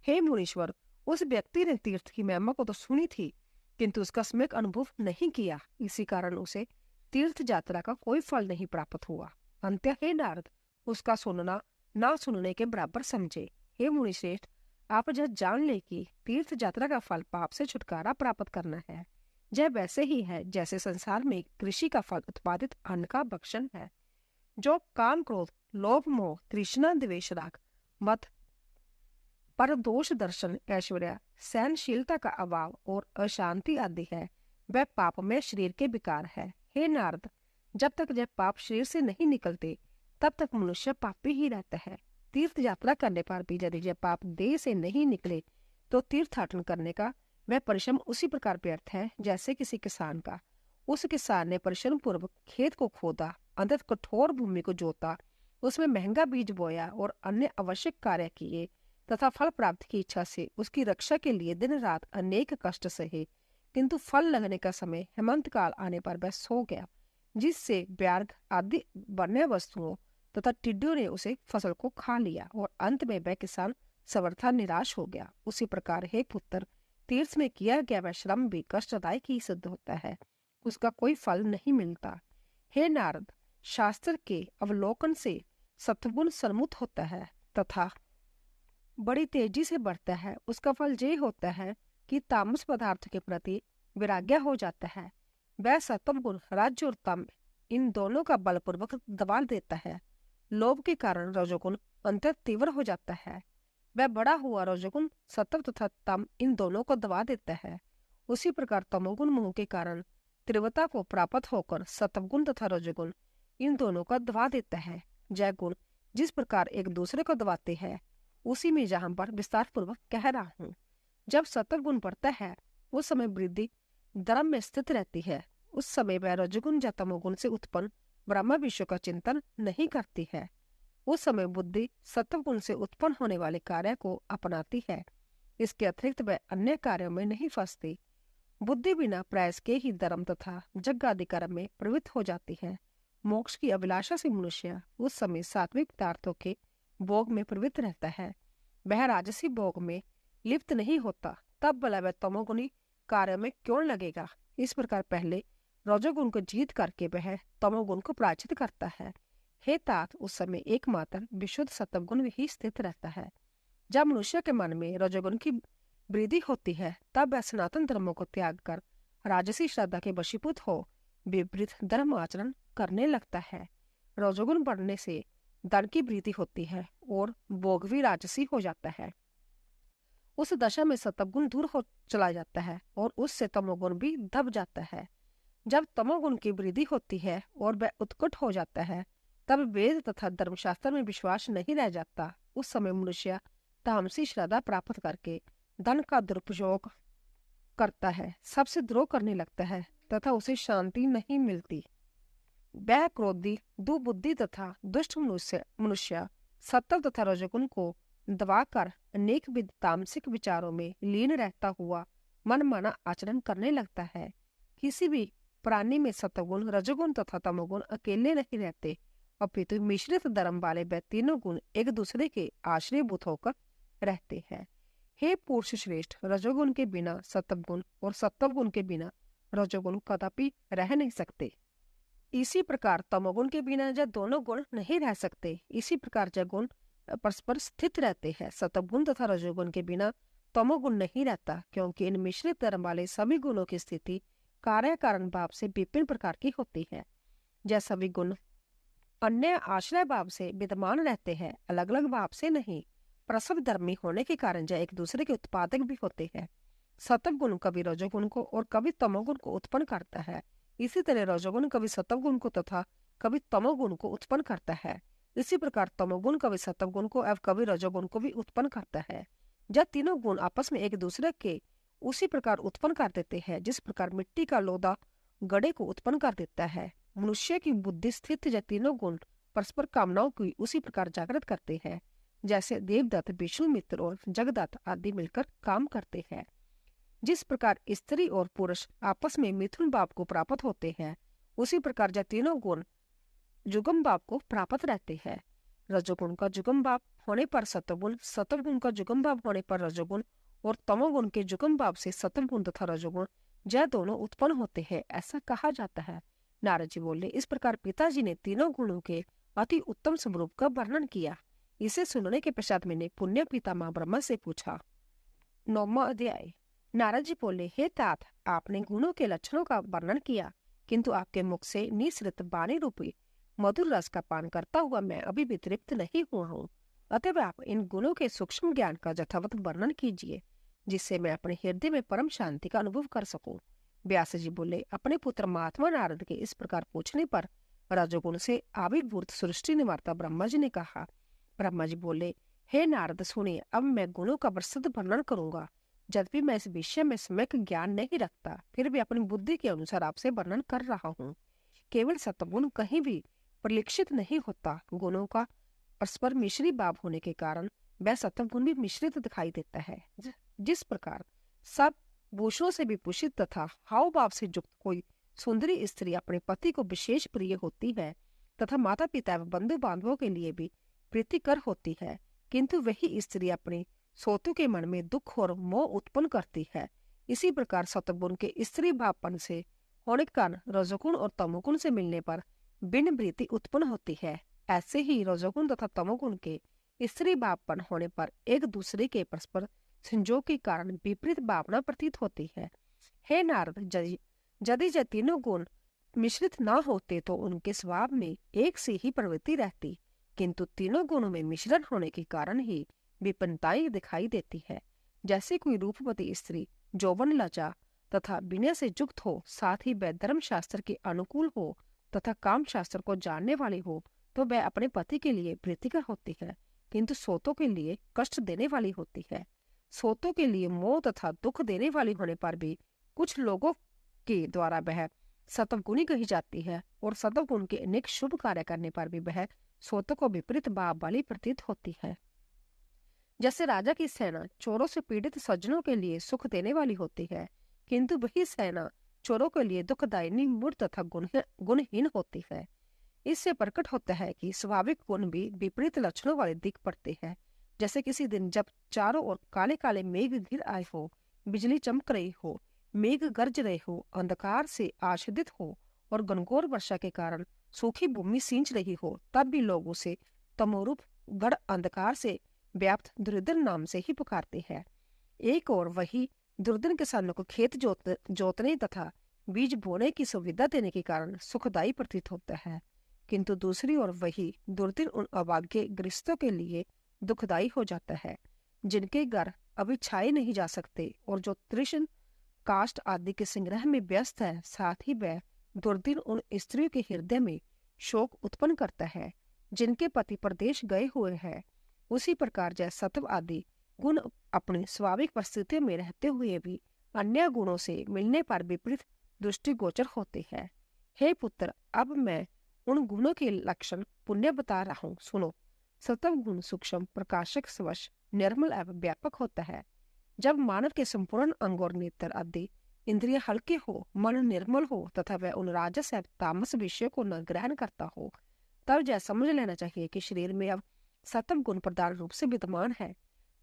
हे मुनीश्वर, उस व्यक्ति ने तीर्थ की महिमा को तो सुनी थी, किंतु उसका सम्यक अनुभव नहीं किया। इसी कारण उसे तीर्थ यात्रा का कोई फल नहीं प्राप्त हुआ। अंत्य हे नारद, उसका सुनना ना सुनने के बराबर समझे। हे मुनिश्रेष्ठ, आप यह जान ले कि तीर्थ यात्रा का फल पाप से छुटकारा प्राप्त करना है। यह वैसे ही है जैसे संसार में कृषि का फल उत्पादित अन्न का भक्षण है। जो काम क्रोध, लोभ, मोह, तृष्णा, द्वेष, राग, मत, पर दोष दर्शन, ऐश्वर्य, सहनशीलता का अभाव और अशांति आदि है, वह पाप में शरीर के विकार है। हे नारद, जब तक यह पाप शरीर से नहीं निकलते तब तक मनुष्य पापी ही रहता है। तीर्थ यात्रा करने पर भी यदि यह पाप देह से नहीं निकले तो तीर्थाटन करने का वह परिश्रम उसी प्रकार व्यर्थ है जैसे किसी किसान का। उस किसान ने परिश्रम पूर्वक खेत को खोदा, अंततः कठोर भूमि को जोता, उसमें महंगा बीज बोया और अन्य आवश्यक कार्य किए तथा फल प्राप्ति की इच्छा से उसकी रक्षा के लिए दिन रात अनेक कष्ट सहे, किंतु फल लगने का समय हेमंत काल आने पर वह सो गया, जिससे व्याघ्र आदि वन्य वस्तुओं तथा टिड्डियों ने उसे फसल को खा लिया और अंत में वह किसान सर्वथा निराश हो गया। उसी प्रकार हे पुत्र, तीर्थ में किया गया वह श्रम भी कष्टदायक ही सिद्ध होता है, उसका कोई फल नहीं मिलता। हे नारद, शास्त्र के अवलोकन से सत्वगुण सन्मुख होता है तथा बड़ी तेजी से बढ़ता है। उसका फल ये होता है कि तामस पदार्थ के प्रति वैराग्य हो जाता है। वह सत्वगुण, राज्य और तम इन दोनों का बलपूर्वक दबा देता है। लोभ के कारण रजोगुण अंतर तीव्र हो जाता है। वह बड़ा हुआ रजोगुण सत्व तथा तम इन दोनों को दबा देता है। उसी प्रकार तमोगुण मोह के कारण तीव्रता को प्राप्त होकर सत्वगुण तथा रजोगुण इन दोनों को दबा देता है। जय गुण जिस प्रकार एक दूसरे को दबाते हैं, उसी में जहां पर विस्तार पूर्वक कह रहा हूँ। जब सत्वगुण बढ़ता है उस समय वृद्धि धर्म में स्थित रहती है। उस समय वह रजोगुण या तमोगुण से उत्पन्न ब्रह्म विश्व का चिंतन नहीं करती है। उस समय बुद्धि सत्वगुण से उत्पन्न होने वाले कार्य को अपनाती है। इसके अतिरिक्त वह अन्य कार्यों में नहीं फंसती। बुद्धि बिना प्रयास के ही धर्म तथा यज्ञ आदि कर्म में प्रवृत्त हो जाती है। मोक्ष की अभिलाषा से मनुष्य उस समय सात्विक पदार्थों के भोग में प्रवृत्त रहता है। वह राजसी भोग में लिप्त नहीं होता, तब भला वह तमोगुणी कार्य में क्यों लगेगा। इस प्रकार पहले रजोगुण को जीत करके वह तमोगुण को पराजित करता है। हे तात, उस समय एकमात्र विशुद्ध सत्वगुण ही स्थित रहता है। जब मनुष्य के मन में रजोगुण की वृद्धि होती है तब वह सनातन धर्मों को त्याग कर राजसी श्रद्धा के वशीभूत हो विपरीत धर्म आचरण करने लगता है। रजोगुण बढ़ने से धन की वृद्धि होती है और भोग भी राजसी हो जाता है। उस दशा में सत्वगुण दूर हो चला जाता है और उससे तमोगुण भी दब जाता है। जब तमोगुण की वृद्धि होती है और वह उत्कट हो जाता है तब वेद तथा धर्मशास्त्र में विश्वास नहीं रह जाता। उस समय मनुष्य तामसी श्रद्धा प्राप्त करके धन का दुरुपयोग करता है, सबसे द्रोह करने लगता है तथा उसे शांति नहीं मिलती। वह क्रोधी, दुबुद्धि तथा दुष्ट मनुष्य सत्व तथा रजोगुण को दबाकर अनेक विध तामसिक विचारों में लीन रहता हुआ मनमाना आचरण करने लगता है। किसी भी प्राणी में सत्वगुण, रजोगुण तथा तमोगुण अकेले नहीं रहते, अपितु मिश्रित धर्म वाले वह तीनों गुण एक दूसरे के आश्रयभूत होकर रहते हैं। हे पुरुष श्रेष्ठ, रजोगुण के बिना सत्व गुण और सत्व गुण के बिना रजोगुण कदापि रह नहीं सकते। इसी प्रकार तमोगुण के बिना यह दोनों गुण नहीं रह सकते। इसी प्रकार यह गुण परस्पर स्थित रहते हैं। सत्वगुण तथा रजोगुण के बिना तमोगुण नहीं रहता, क्योंकि इन मिश्रित धर्म वाले सभी गुणों की स्थिति कार्य कारण भाव से विभिन्न प्रकार की होती है। यह सभी गुण अन्य आश्रय भाव से विद्यमान रहते हैं, अलग अलग भाव से नहीं। प्रसव धर्मी होने के कारण यह एक दूसरे के उत्पादक भी होते हैं। सत्व गुण कभी रजोगुण को और कभी तमोगुण को उत्पन्न करता है। इसी तरह रजोगुण कभी सत्वगुण को तथा कभी तमोगुण को उत्पन्न करता है। इसी प्रकार तमोगुण कभी सत्वगुण को एवं कभी रजोगुण को भी उत्पन्न करता है। जब तीनों गुण आपस में एक दूसरे के उसी प्रकार उत्पन्न कर देते हैं जिस प्रकार मिट्टी का लोदा गड़े को उत्पन्न कर देता है। मनुष्य की बुद्धि स्थित यह तीनों गुण परस्पर कामनाओं की उसी प्रकार जागृत करते हैं जैसे देवदत्त, विष्णु मित्र और जगदत्त आदि मिलकर काम करते हैं। जिस प्रकार स्त्री और पुरुष आपस में मिथुन भाव को प्राप्त होते हैं, उसी प्रकार यह तीनों गुण जुगम भाव को प्राप्त रहते हैं। रजोगुण का जुगम भाव होने पर सत्वगुण, सत्वगुण का जुगम भाव होने पर रजोगुण और तमोगुण के जुगम भाव से सत्वगुण तथा रजोगुण यह दोनों उत्पन्न होते हैं, ऐसा कहा जाता है। नारद जी बोले, इस प्रकार पिताजी ने तीनों गुणों के अति उत्तम स्वरूप का वर्णन किया। इसे सुनने के पश्चात मैंने पुण्य पितामह ब्रह्मा से पूछा। 9वां अध्याय। नारद जी बोले, हे तात, आपने गुणों के लक्षणों का वर्णन किया, किंतु आपके मुख से निसृत वाणी रूपी मधुर रस का पान करता हुआ मैं अभी भी तृप्त नहीं हुआ हूँ। अतः आप इन गुणों के सूक्ष्म ज्ञान का यथावत वर्णन कीजिए, जिससे मैं अपने हृदय में परम शांति का अनुभव कर सकूं। व्यास जी बोले, अपने पुत्र महात्मा नारद के इस प्रकार पूछने पर रजोगुण से आविर्भूत सृष्टि निवार्ता ब्रह्मा जी ने कहा। ब्रह्मा जी बोले, हे नारद, सुनिए, अब मैं गुणों का विस्तृत वर्णन करूंगा। यद्यपि मैं इस विषय में सम्यक ज्ञान नहीं रखता, फिर भी अपनी बुद्धि के अनुसार आपसे वर्णन कर रहा हूँ। केवल सत्वगुण कहीं भी परिलक्षित नहीं होता। गुणों का परस्पर मिश्री भाव होने के कारण वह सत्वगुण भी मिश्रित दिखाई देता है। जिस प्रकार सब भूषणों से विभूषित तथा हाव भाव से युक्त कोई सुंदरी स्त्री अपने पति को विशेष प्रिय होती है तथा माता पिता एवं बंधु बांधवों के लिए भी प्रीतिकर होती है, किंतु वही स्त्री अपने सोतों के मन में दुख और मोह उत्पन्न करती है। इसी प्रकार सत्वगुण के स्त्री भावपन से होने के कारण रजोगुण और तमोगुण से मिलने पर भिन्न वृत्ति उत्पन्न होती है। ऐसे ही रजोगुण तथा तमोगुण के स्त्री भावपन होने पर एक दूसरे के परस्पर संयोग के कारण विपरीत भावना प्रतीत होती है। हे नारद, यदि ये तीनों गुण मिश्रित न होते तो उनके स्वभाव में एक सी ही प्रवृत्ति रहती, किंतु तीनों गुणों में मिश्रण होने के कारण ही विपन्नताएं दिखाई देती है। जैसे कोई रूपवती स्त्री यौवन लज्जा तथा विनय से युक्त हो, साथ ही वह धर्म शास्त्र के अनुकूल हो तथा काम शास्त्र को जानने वाली हो, तो वह अपने पति के लिए प्रीतिकर होती है, किंतु सोतों के लिए कष्ट देने वाली होती है। सोतों के लिए मोह तथा दुख देने वाली होने पर भी कुछ लोगों के द्वारा वह सत्वगुणी कही जाती है, और सत्वगुण के अनेक शुभ कार्य करने पर भी वह सोतों को विपरीत भाव वाली प्रतीत होती है। जैसे राजा की सेना चोरों से पीड़ित सज्जनों के लिए सुख देने वाली होती है, किंतु वही सेना चोरों के लिए दुखदायिनी, मूर्ख तथा गुणहीन होती है। इससे प्रकट होता है कि स्वाभाविक गुण भी विपरीत लक्षणों वाले दिख पड़ते हैं। जैसे किसी दिन जब चारों ओर काले काले मेघ घिर आए हो, बिजली चमक रही हो, मेघ गरज रहे हो, अंधकार से आच्छादित हो और घनघोर वर्षा के कारण सूखी भूमि सींच रही हो, तब भी लोग उसे तमोरूप गढ़ अंधकार से व्याप्त दुर्योधन नाम से ही पुकारते हैं। एक और वही दुर्योधन किसानों को खेत जोतने तथा बीज बोने की सुविधा देने के कारण सुखदायी प्रतीत होता है, किंतु दूसरी ओर वही दुर्योधन उन अभाग्य गृहस्थों के लिए दुखदायी हो जाता है जिनके घर अभी छाए नहीं जा सकते और जो तृष्ण काष्ठ आदि के संग्रह में व्यस्त है। साथ ही वह दुर्दिन उन स्त्रियों के हृदय में शोक उत्पन्न करता है जिनके पति प्रदेश गए हुए हैं। उसी प्रकार जय सत्व आदि गुण अपनी स्वाभाविक परिस्थितियों में रहते हुए भी अन्य गुणों से मिलने पर विपरीत दृष्टिगोचर होते हैं। हे पुत्र, अब मैं उन गुणों के लक्षण पुण्य बता रहा हूँ, सुनो। सत्व गुण सूक्ष्म, प्रकाशक, स्वश, निर्मल एवं व्यापक होता है। जब मानव के संपूर्ण अंग और नेत्र आदि इंद्रिय हल्के हो, मन निर्मल हो तथा वह उन राजस एवं तामस विषयों को न ग्रहण करता हो, तब यह समझ लेना चाहिए कि शरीर में अब सत्व गुण प्रधान रूप से विद्यमान है।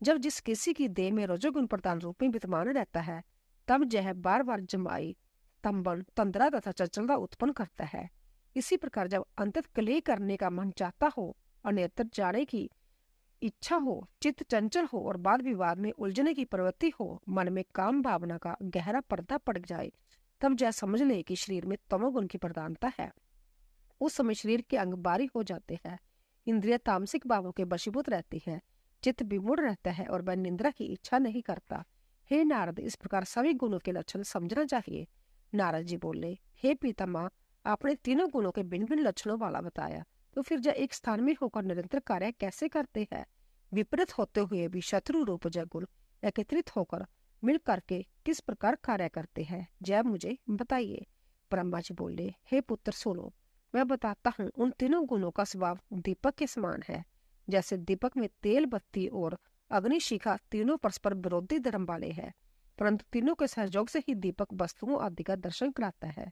जब जिस किसी की देह में रजोगुण प्रधान रूप में विद्यमान रहता है, तब यह बार बार जमाई, तंबन, तंद्रा तथा चंचलता उत्पन्न करता है। इसी प्रकार जब अंतत क्लेह करने का मन चाहता हो, अन्यत्र जाने की इच्छा हो, चित्त चंचल हो और वाद विवाद में उलझने की प्रवृत्ति हो, मन में काम भावना का गहरा पर्दा पड़ जाए, तब यह समझ ले कि शरीर में तमोगुण की प्रधानता है। उस समय शरीर के अंग बारी हो जाते हैं, इंद्रिय तामसिक भावों के वशीभूत रहती है, चित्त विमूढ़ रहता है और वह निंद्रा की इच्छा नहीं करता। हे नारद, इस प्रकार सभी गुणों के लक्षण समझना चाहिए। नारद जी बोले, हे पितामह, आपने तीनों गुणों के भिन्न भिन्न लक्षणों वाला बताया, तो फिर जब एक स्थान में होकर निरंतर कार्य कैसे करते हैं? विपरीत होते हुए भी शत्रु रूप जय गुण एकत्रित होकर मिल करके किस प्रकार कार्य करते हैं, जय मुझे बताइए। ब्रह्मा जी बोले, हे पुत्र सुनो, मैं बताता हूँ। उन तीनों गुणों का स्वभाव दीपक के समान है। जैसे दीपक में तेल, बत्ती और अग्नि शिखा तीनों परस्पर विरोधी धर्म वाले हैं, परंतु तीनों के सहयोग से ही दीपक वस्तुओं आदि का दर्शन कराता है।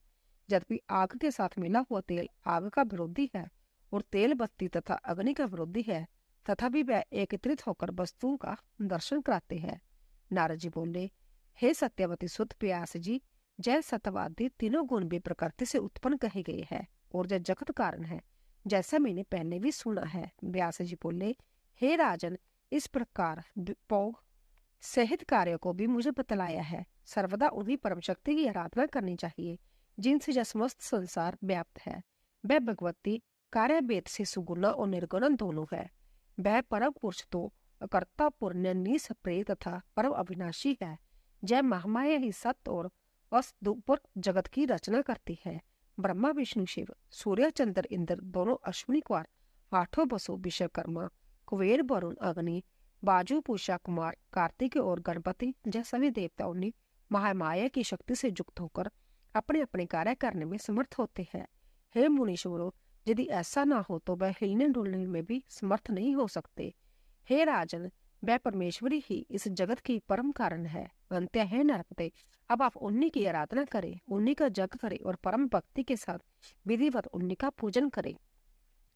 जबकि आग के साथ मिला हुआ तेल आग का विरोधी है और तेल बत्ती तथा अग्नि का विरोधी है, तथा भी वह एकत्रित होकर वस्तुओं का दर्शन कराते हैं। नारद जी बोले, हे सत्यवती सुत व्यास जी, जय सत्यवादी तीनों गुण भी प्रकृति से उत्पन्न कहे गए हैं और जय जगत कारण है, जैसा मैंने पहले भी सुना है। व्यास जी बोले, हे राजन, इस प्रकार भोग सहित कार्य को भी मुझे बतलाया है। सर्वदा उन्हीं परम शक्ति की आराधना करनी चाहिए जिनसे यह समस्त संसार व्याप्त है। वह भगवती कार्य भेद से सुगुणा और निर्गुण दोनों है। वह परम पुरुष तो कर्ता पुण्य निष्प्रेय तथा परम अविनाशी है। जय महामाया ही सत्य और असदुपर जगत की रचना करती है। ब्रह्मा विष्णु शिव, सूर्य चंद्र इंद्र दोनों अश्विनी कुमार, आठों बसु विश्वकर्मा, कुबेर वरुण अग्नि, बाजू पूषा कुमार, कार्तिक और गणपति जय सभी देवताओं ने महामाया की शक्ति से युक्त होकर अपने अपने कार्य करने में समर्थ होते हैं। हे मुनीश्वरों, यदि ऐसा ना हो तो वह हिलने डुलने में भी समर्थ नहीं हो सकते। हे राजन, वह परमेश्वरी ही इस जगत की परम कारण है। अंत्य है नरपते, अब आप उन्हीं की आराधना करें, उन्हीं का जग करें और परम भक्ति के साथ विधिवत उन्हीं का पूजन करें।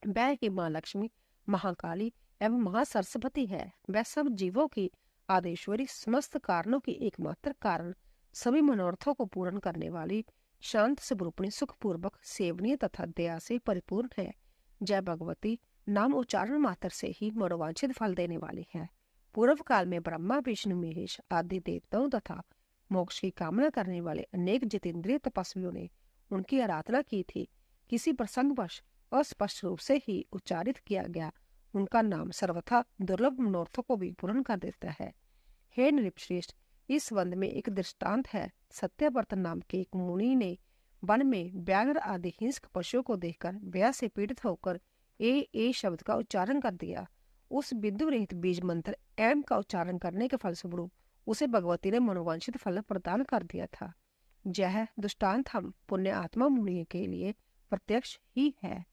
वह ही माँ लक्ष्मी, महाकाली एवं महासरस्वती है। वह सब जीवों की आदेश्वरी, समस्त कारणों की एकमात्र कारण, सभी मनोरथों को पूर्ण करने वाली, शांत स्वरूपणी, सुखपूर्वक सेवनीय तथा दया से परिपूर्ण है। जय भगवती नाम उच्चारण मात्र से ही मनोवांछित फल देने वाली है। पूर्व काल में ब्रह्मा विष्णु महेश आदि देवताओं तथा मोक्ष की कामना करने वाले अनेक जितेंद्रिय तपस्वियों ने उनकी आराधना की थी। किसी प्रसंगवश अस्पष्ट रूप से ही उच्चारित किया गया उनका नाम सर्वथा दुर्लभ मनोरथों को भी पूर्ण कर देता है। हे नृपश्रेष्ठ, इस वंद में एक दृष्टांत है। सत्यव्रत नाम के एक मुनि ने वन में व्याघ्र आदि हिंस्र पशुओं को देखकर भय से पीड़ित होकर ए शब्द का उच्चारण कर दिया। उस बिंदु रहित बीज मंत्र एम का उच्चारण करने के फलस्वरूप उसे भगवती ने मनोवांछित फल प्रदान कर दिया था। यह दृष्टांत हम पुण्य आत्मा मुनि के लिए प्रत्यक्ष ही है।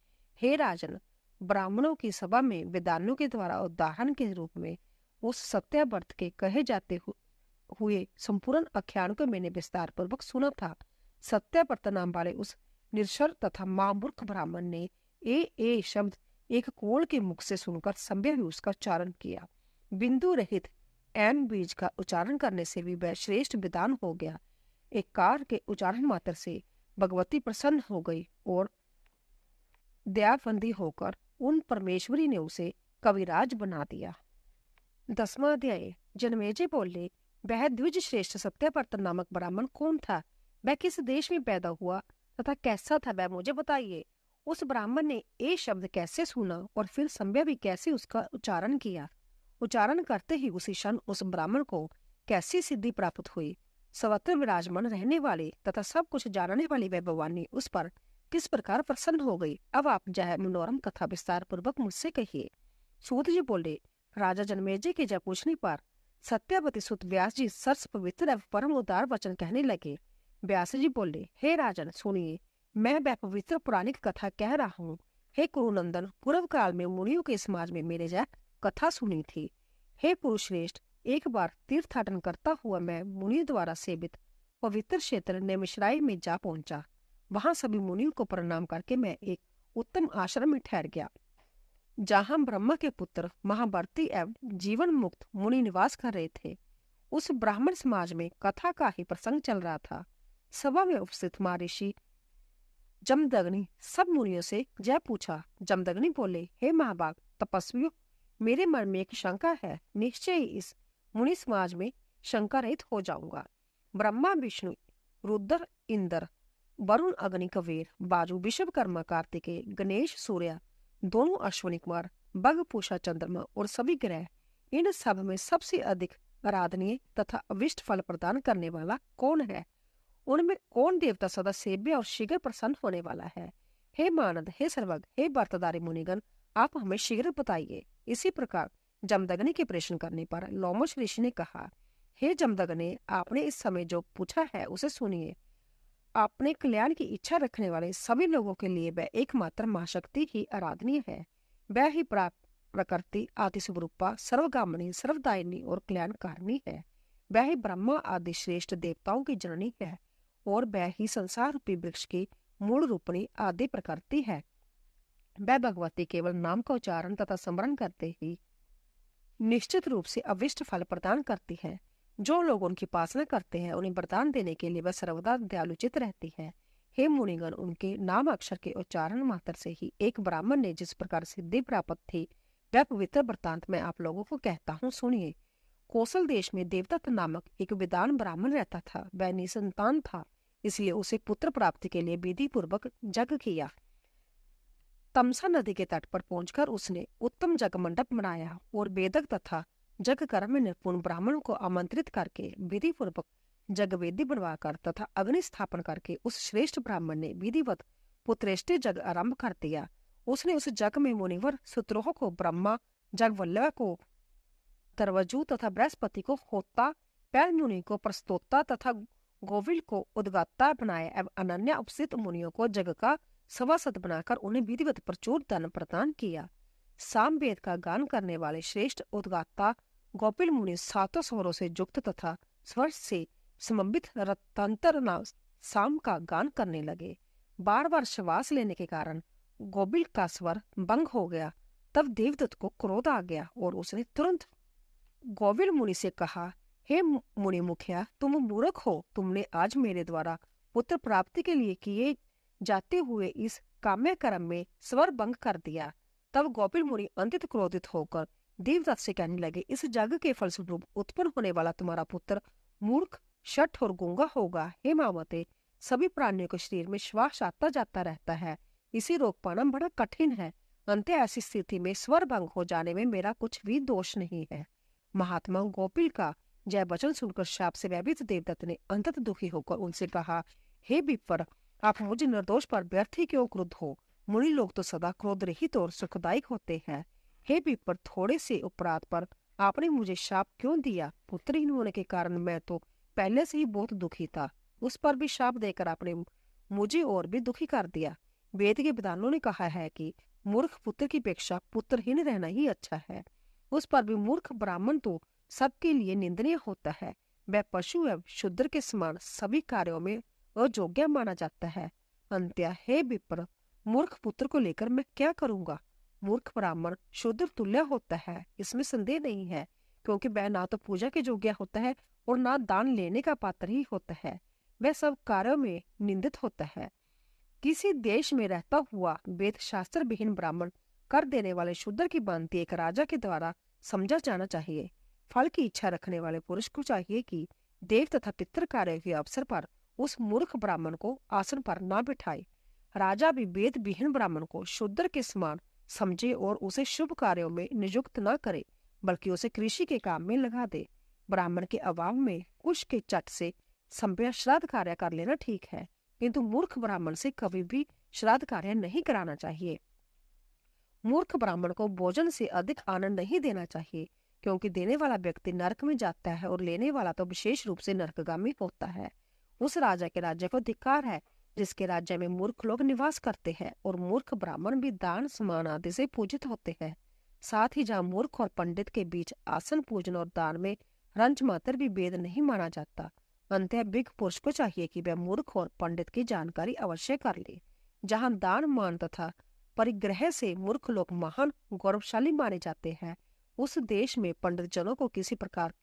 हे राजन, ब्राह्मणों की सभा में विद्वानों के द्वारा उदाहरण के रूप में उस सत्याव्रत के कहे जाते हुए संपूर्ण आख्यान को मैंने विस्तार पूर्वक सुना था। सत्याव्रत नाम वाले उस निरक्षर तथा महामूर्ख ब्राह्मण ने ए शब्द एक कोल के मुख से सुनकर संभव ही उसका उच्चारण किया। बिंदु रहित एन बीज का उच्चारण करने से भी वह श्रेष्ठ विद्वान हो गया। एक कार के उच्चारण मात्र से भगवती प्रसन्न हो गई और दयाबंदी होकर उन परमेश्वरी ने उसे कविराज बना दिया। 10वां अध्याय। जनमेजय बोले, वह द्विज श्रेष्ठ सत्याव्रत नामक ब्राह्मण कौन था? वह किस देश में पैदा हुआ तथा कैसा था, वह मुझे बताइए। उस ब्राह्मण ने ए शब्द कैसे सुना और फिर संभव भी कैसे उसका उच्चारण किया? उच्चारण करते ही उसी क्षण उस ब्राह्मण को कैसी सिद्धि प्राप्त हुई? सर्वत्र विराजमान रहने वाले तथा सब कुछ जानने वाली वह भवानी उस पर किस प्रकार प्रसन्न हो गई? अब आप यह मनोरम कथा विस्तार पूर्वक मुझसे कहिए। सूत जी बोले, राजा जनमेजय के जब पूछने पर सत्यवती सुत व्यास जी सर्स पवित्र एवं परम उदार वचन कहने लगे। व्यास जी बोले, हे राजन सुनिए, मैं वह पवित्र पुराणिक कथा कह रहा हूँ। हे कुरुनंदन, पूर्व काल में मुनियों के समाज में मेरे यह कथा सुनी थी। हे पुरुष श्रेष्ठ, एक बार तीर्थाटन करता हुआ मैं मुनि द्वारा सेवित पवित्र क्षेत्र नैमिषारण्य में जा पहुंचा। वहां सभी मुनियों को प्रणाम करके मैं एक उत्तम आश्रम में ठहर गया, जहां ब्रह्मा के पुत्र महाभारती एवं जीवन मुक्त मुनि निवास कर रहे थे। उस ब्राह्मण समाज में कथा का ही प्रसंग चल रहा था। सभा में उपस्थित महर्षि जमदग्नि सब मुनियों से जय पूछा। जमदग्नि बोले, हे महाभाग तपस्वियों, मेरे मन में एक शंका है। निश्चय ही इस मुनि समाज में शंका रहित हो जाऊंगा। ब्रह्मा विष्णु रुद्र इंद्र वरुण अग्नि कबीर बाजू विश्वकर्मा कार्तिकेय गणेश सूर्य दोनों अश्विनी कुमार बग पूषा चंद्रमा और सभी ग्रह, इन सब में सबसे अधिक आराधनीय तथा अविष्ट फल प्रदान करने वाला कौन है? उनमें कौन देवता सदा सेव्य और शीघ्र प्रसन्न होने वाला है? हे मानद, हे सर्वज्ञ, हे व्रतधारी मुनिगण, आप हमें शीघ्र बताइए। इसी प्रकार जमदग्नि के प्रश्न करने पर लोमश ऋषि ने कहा, हे जमदग्नि, आपने इस समय जो पूछा है उसे सुनिए। अपने कल्याण की इच्छा रखने वाले सभी लोगों के लिए वह एकमात्र महाशक्ति ही आराधनीय है। वह ही प्रकृति आदि स्वरूपा सर्वगामिनी सर्वदायिनी और कल्याणकारिणी है। वह ही ब्रह्मा आदि श्रेष्ठ देवताओं की जननी है और वह ही संसार रूपी वृक्ष की मूल रूपणी आदि प्रकृति है। वह भगवती केवल नाम का उच्चारण तथा स्मरण करते ही निश्चित रूप से अविष्ट फल प्रदान करती है। जो लोग उनकी उपासना करते हैं उन्हें वरदान देने के लिए वह सर्वदा दयालुचित रहती है। हे मुनिगण, उनके नाम अक्षर के उच्चारण मात्र से ही एक ब्राह्मण ने जिस प्रकार सिद्धि प्राप्त थी वह पवित्र वृत्तांत मैं आप लोगों को कहता हूँ, सुनिए। कौशल देश में देवदत्त नामक एक विद्वान ब्राह्मण रहता था। वह निसंतान था, इसलिए उसे पुत्र प्राप्ति के लिए विधि पूर्वक यज्ञ किया। तमसा नदी के तट पर पहुंचकर उसने उत्तम यज्ञ मंडप बनाया और वेदक तथा यज्ञ कर्म में निपुण ब्राह्मणों को आमंत्रित करके विधि पूर्वक यज्ञ वेदी बनवाकर तथा अग्नि स्थापन करके उस श्रेष्ठ ब्राह्मण ने विधिवत पुत्रेष्टि यज्ञ आरंभ कर दिया। उसने उस यज्ञ में मुनिवर सुत्रोह को ब्रह्मा, जगवल्लभ को तरवजु तथा बृहस्पति को होता, पैल मुनि को प्रस्तोता तथा गोविल को उद्गाता बनाया एवं अनन्या उपस्थित मुनियों को जग का सभासद बनाकर उन्हें विधिवत प्रचुर धन प्रदान किया। साम वेद का गान करने वाले श्रेष्ठ उद्गाता गोपिल मुनि सातों स्वरों से युक्त तथा स्वर से समन्वित रत्नांतर साम का गान करने लगे। बार बार श्वास लेने के कारण गोबिल का स्वर भंग हो गया। तब देवदत्त को क्रोध आ गया और उसने तुरंत गोविल मुनि से कहा, हे मुनि मुखिया, तुम मूर्ख हो। तुमने आज मेरे द्वारा पुत्र प्राप्ति के लिए किए जाते हुए इस काम्य कर्म में स्वर भंग कर दिया। तब गोपिल मुनि अंतित क्रोधित होकर देवदत्त से कहने लगे, इस यज्ञ के फलस्वरूप उत्पन्न होने वाला तुम्हारा पुत्र मूर्ख, शठ और गूंगा होगा। हे मामते, सभी प्राणियों के शरीर में श्वास आता जाता रहता है, इसे रोक पाना बड़ा कठिन है। अंत ऐसी स्थिति में स्वर भंग हो जाने में मेरा कुछ भी दोष नहीं है। महात्मा गोपिल का जय वचन सुनकर शाप से भयभीत देवदत्त ने अंततः दुखी होकर उनसे कहा, हे विप्र, आप मुझे निर्दोष पर व्यर्थ ही क्यों क्रुद्ध हो? मुनि लोग तो सदा क्रोध रहित और सुखदायक होते हैं। हे विप्र, थोड़े से अपराध पर आपने मुझे शाप क्यों दिया? पुत्रहीन होने के कारण मैं तो पहले से ही बहुत दुखी था, उस पर भी शाप देकर आपने मुझे और भी दुखी कर दिया। वेद के विद्वानों ने कहा है कि मूर्ख पुत्र की अपेक्षा पुत्रहीन रहना ही अच्छा है। उस पर भी मूर्ख ब्राह्मण तो सबके लिए निंदनीय होता है। वह पशु एवं शूद्र के समान सभी कार्यों में अयोग्य माना जाता है। अंत्य, हे विप्र, मूर्ख पुत्र को लेकर मैं क्या करूंगा? मूर्ख ब्राह्मण शूद्र तुल्य होता है, इसमें संदेह नहीं है, क्योंकि वह ना तो पूजा के योग्य होता है और ना दान लेने का पात्र ही होता है। वह सब कार्यों में निंदित होता है। किसी देश में रहता हुआ वेद शास्त्र विहीन ब्राह्मण कर देने वाले शूद्र की भांति एक राजा के द्वारा समझा जाना चाहिए। फल की इच्छा रखने वाले पुरुष को चाहिए कि देव तथा पितृ कार्य के अवसर पर उस मूर्ख ब्राह्मण को आसन पर न बिठाए। राजा भी वेद विहीन ब्राह्मण को शूद्र के समान समझे और उसे शुभ कार्यों में नियुक्त न करे, बल्कि उसे कृषि के काम में लगा दे। ब्राह्मण के अभाव में कुश के चट से संभव श्राद्ध कार्य कर लेना ठीक है, किंतु मूर्ख ब्राह्मण से कभी भी श्राद्ध कार्य नहीं कराना चाहिए। मूर्ख ब्राह्मण को भोजन से अधिक आनंद नहीं देना चाहिए, क्योंकि देने वाला व्यक्ति नरक में जाता है और लेने वाला तो विशेष रूप से नरकगामी होता है। उस राजा के राज्य को धिक्कार है जिसके राज्य में मूर्ख लोग निवास करते हैं और मूर्ख ब्राह्मण भी दान सम्मान आदि से पूजित होते हैं। साथ ही जहाँ मूर्ख और पंडित के बीच आसन पूजन और दान में रंज मात्र भी भेद नहीं माना जाता। अंतः बिग पुरुष को चाहिए कि वह मूर्ख और पंडित की जानकारी अवश्य कर ले। जहाँ दान मान तथा परिग्रह से मूर्ख लोग महान गौरवशाली माने जाते हैं, उस देश में पंडित जनों को किसी प्रकार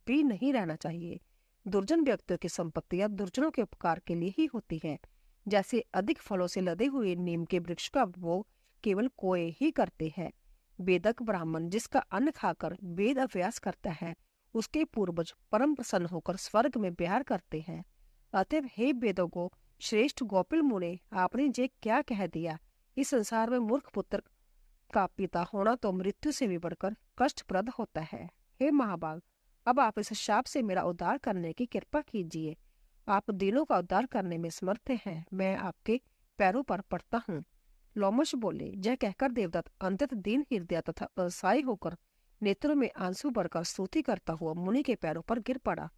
भी नहीं रहना चाहिए। दुर्जन व्यक्तियों की संपत्तियां दुर्जनों के उपकार के लिए ही होती है। जैसे अधिक फलों से लदे हुए नीम के वृक्ष का वो केवल कोए ही करते हैं। वेदक ब्राह्मण जिसका अन्न खाकर वेद अभ्यास करता है, उसके पूर्वज परम प्रसन्न होकर स्वर्ग में विहार करते हैं। अतएव हे वेदों को श्रेष्ठ गोपिल मुने, आपने जे क्या कह दिया। इस संसार में मूर्ख पुत्र का पिता होना तो मृत्यु से भी बढ़कर कष्टप्रद होता है। हे महाभाग, अब आप इस शाप से मेरा उद्धार करने की कृपा कीजिए। आप दिनों का उद्धार करने में समर्थ हैं, मैं आपके पैरों पर पड़ता हूँ। लोमश बोले। यह कहकर देवदत्त अंततः दीन हृदय तथा असहाय होकर नेत्रों में आंसू भरकर स्तुति करता हुआ मुनि के पैरों पर गिर पड़ा।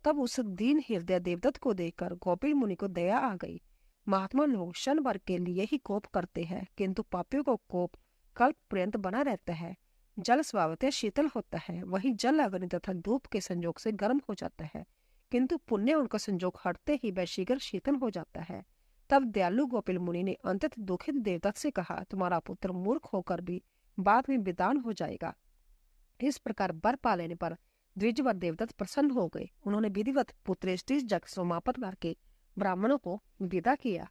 तब उस दीन हृदय देवदत्त को देखकर गोपिल मुनि को दया आ गई। महात्मा लोग क्षण भर के लिए ही कोप करते हैं, किंतु पापियों को कोप कल्प पर्यंत बना रहता है। जल स्वभावतः शीतल होता है, वही जल अग्नि तथा धूप के संयोग से गर्म हो जाता है, किंतु पुण्य उनका संयोग हटते ही वह शीघ्र शीतल हो जाता है। तब दयालु गोपिल मुनि ने अंततः दुखित देवदत्त से कहा, तुम्हारा पुत्र मूर्ख होकर भी बाद में विद्वान हो जाएगा। इस प्रकार वर पा लेने पर द्विजवर देवदत्त प्रसन्न हो गए। उन्होंने विधिवत पुत्रेष्टि जग समापन करके ब्राह्मणों को विदा किया।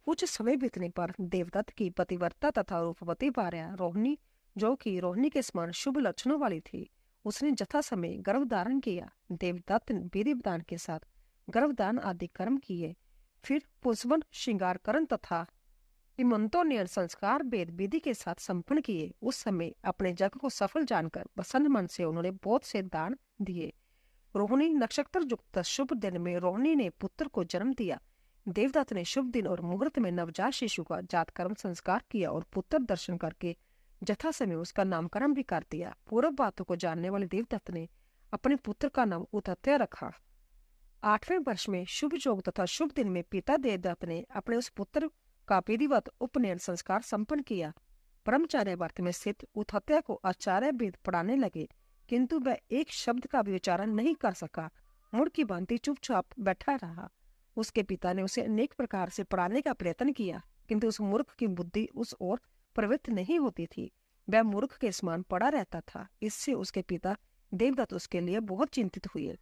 कुछ समय बीतने पर देवदत्त की पतिव्रता तथा रूपवती भार्या रोहिणी, जो कि रोहिणी के समान शुभ लक्षणों वाली थी, उसने यथा समय गर्भ धारण किया। देवदत्त विधि विधान के साथ गर्भदान आदि कर्म किए। फिर पुष्पन श्रृंगारकरण तथा इमंतोन्नयन संस्कार वेद विधि के साथ संपन्न किए। उस समय अपने जग को सफल जानकर प्रसन्न मन से उन्होंने बहुत से दान दिए। रोहिणी नक्षत्र युक्त शुभ दिन में रोहिणी ने पुत्र को जन्म दिया। देवदत्त ने शुभ दिन और मुहूर्त में नवजात शिशु का जातकर्म संस्कार किया और पुत्र दर्शन करके यथा समय उसका नामकरण भी कर दिया। पूर्व बातों को जानने वाले देवदत्त ने अपने पुत्र का नाम उतत्य रखा। 8वें वर्ष में शुभ योग तथा शुभ दिन में पिता देवदत्त ने अपने उस पुत्र का विधिवत उपनयन संस्कार संपन्न किया। ब्रह्मचार्य व्रत में स्थित उतत्य को आचार्य वेद पढ़ाने लगे, किंतु वह एक शब्द का भी उच्चारण नहीं कर सका। मुड़ की भांति चुपचाप बैठा रहा। उसके पिता ने उसे अनेक प्रकार से पढ़ाने का प्रयत्न किया, किंतु उस मूर्ख की बुद्धि उस ओर प्रवृत्त नहीं होती थी। वह मूर्ख के समान पड़ा रहता था। इससे उसके पिता देवदत्त उसके लिए बहुत चिंतित हुए।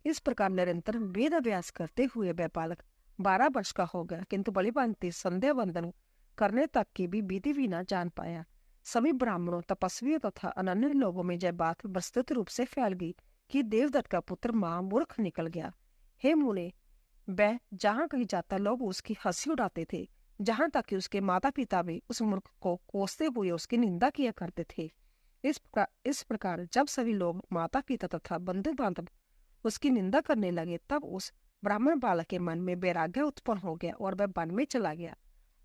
इस प्रकार निरंतर वेद अभ्यास करते हुए वह बालक 12 वर्ष का हो गया, किंतु बलिभांति संध्या वंदन करने तक की भी विधि भी न जान पाया। सभी ब्राह्मणों, तपस्वियों तथा अनन्य लोगों में यह बात विस्तृत रूप से फैल गई कि देवदत्त का पुत्र महामूर्ख निकल गया। हे मुने, वह जहाँ कहीं जाता लोग उसकी हंसी उड़ाते थे, जहाँ तक कि उसके माता पिता भी उस मूर्ख को कोसते हुए उसकी निंदा किया करते थे। इस प्रकार जब सभी लोग, माता पिता तथा बंधु बांधव उसकी निंदा करने लगे, तब उस ब्राह्मण बालक के मन में वैराग्य उत्पन्न हो गया और वह वन में चला गया।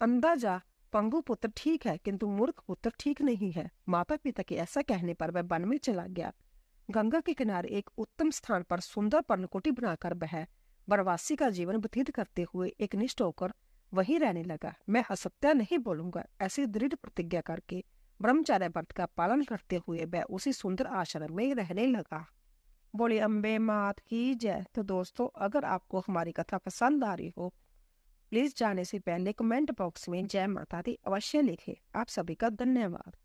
अंदाजा पंगु पुत्र ठीक है, किंतु मूर्ख पुत्र ठीक नहीं है। माता पिता के ऐसा कहने पर वह वन में चला गया। गंगा के किनारे एक उत्तम स्थान पर सुंदर पर्णकुटी बनाकर वह वनवासी का जीवन व्यतीत करते हुए एक निष्ठ होकर वहीं रहने लगा। मैं असत्य नहीं बोलूंगा, ऐसी दृढ़ प्रतिज्ञा करके ब्रह्मचार्य व्रत का पालन करते हुए वह उसी सुंदर आश्रम में रहने लगा। बोले अम्बे मात की जय। तो दोस्तों, अगर आपको हमारी कथा पसंद आ रही हो, प्लीज जाने से पहले कमेंट बॉक्स में जय माता दी अवश्य लिखें। आप सभी का धन्यवाद।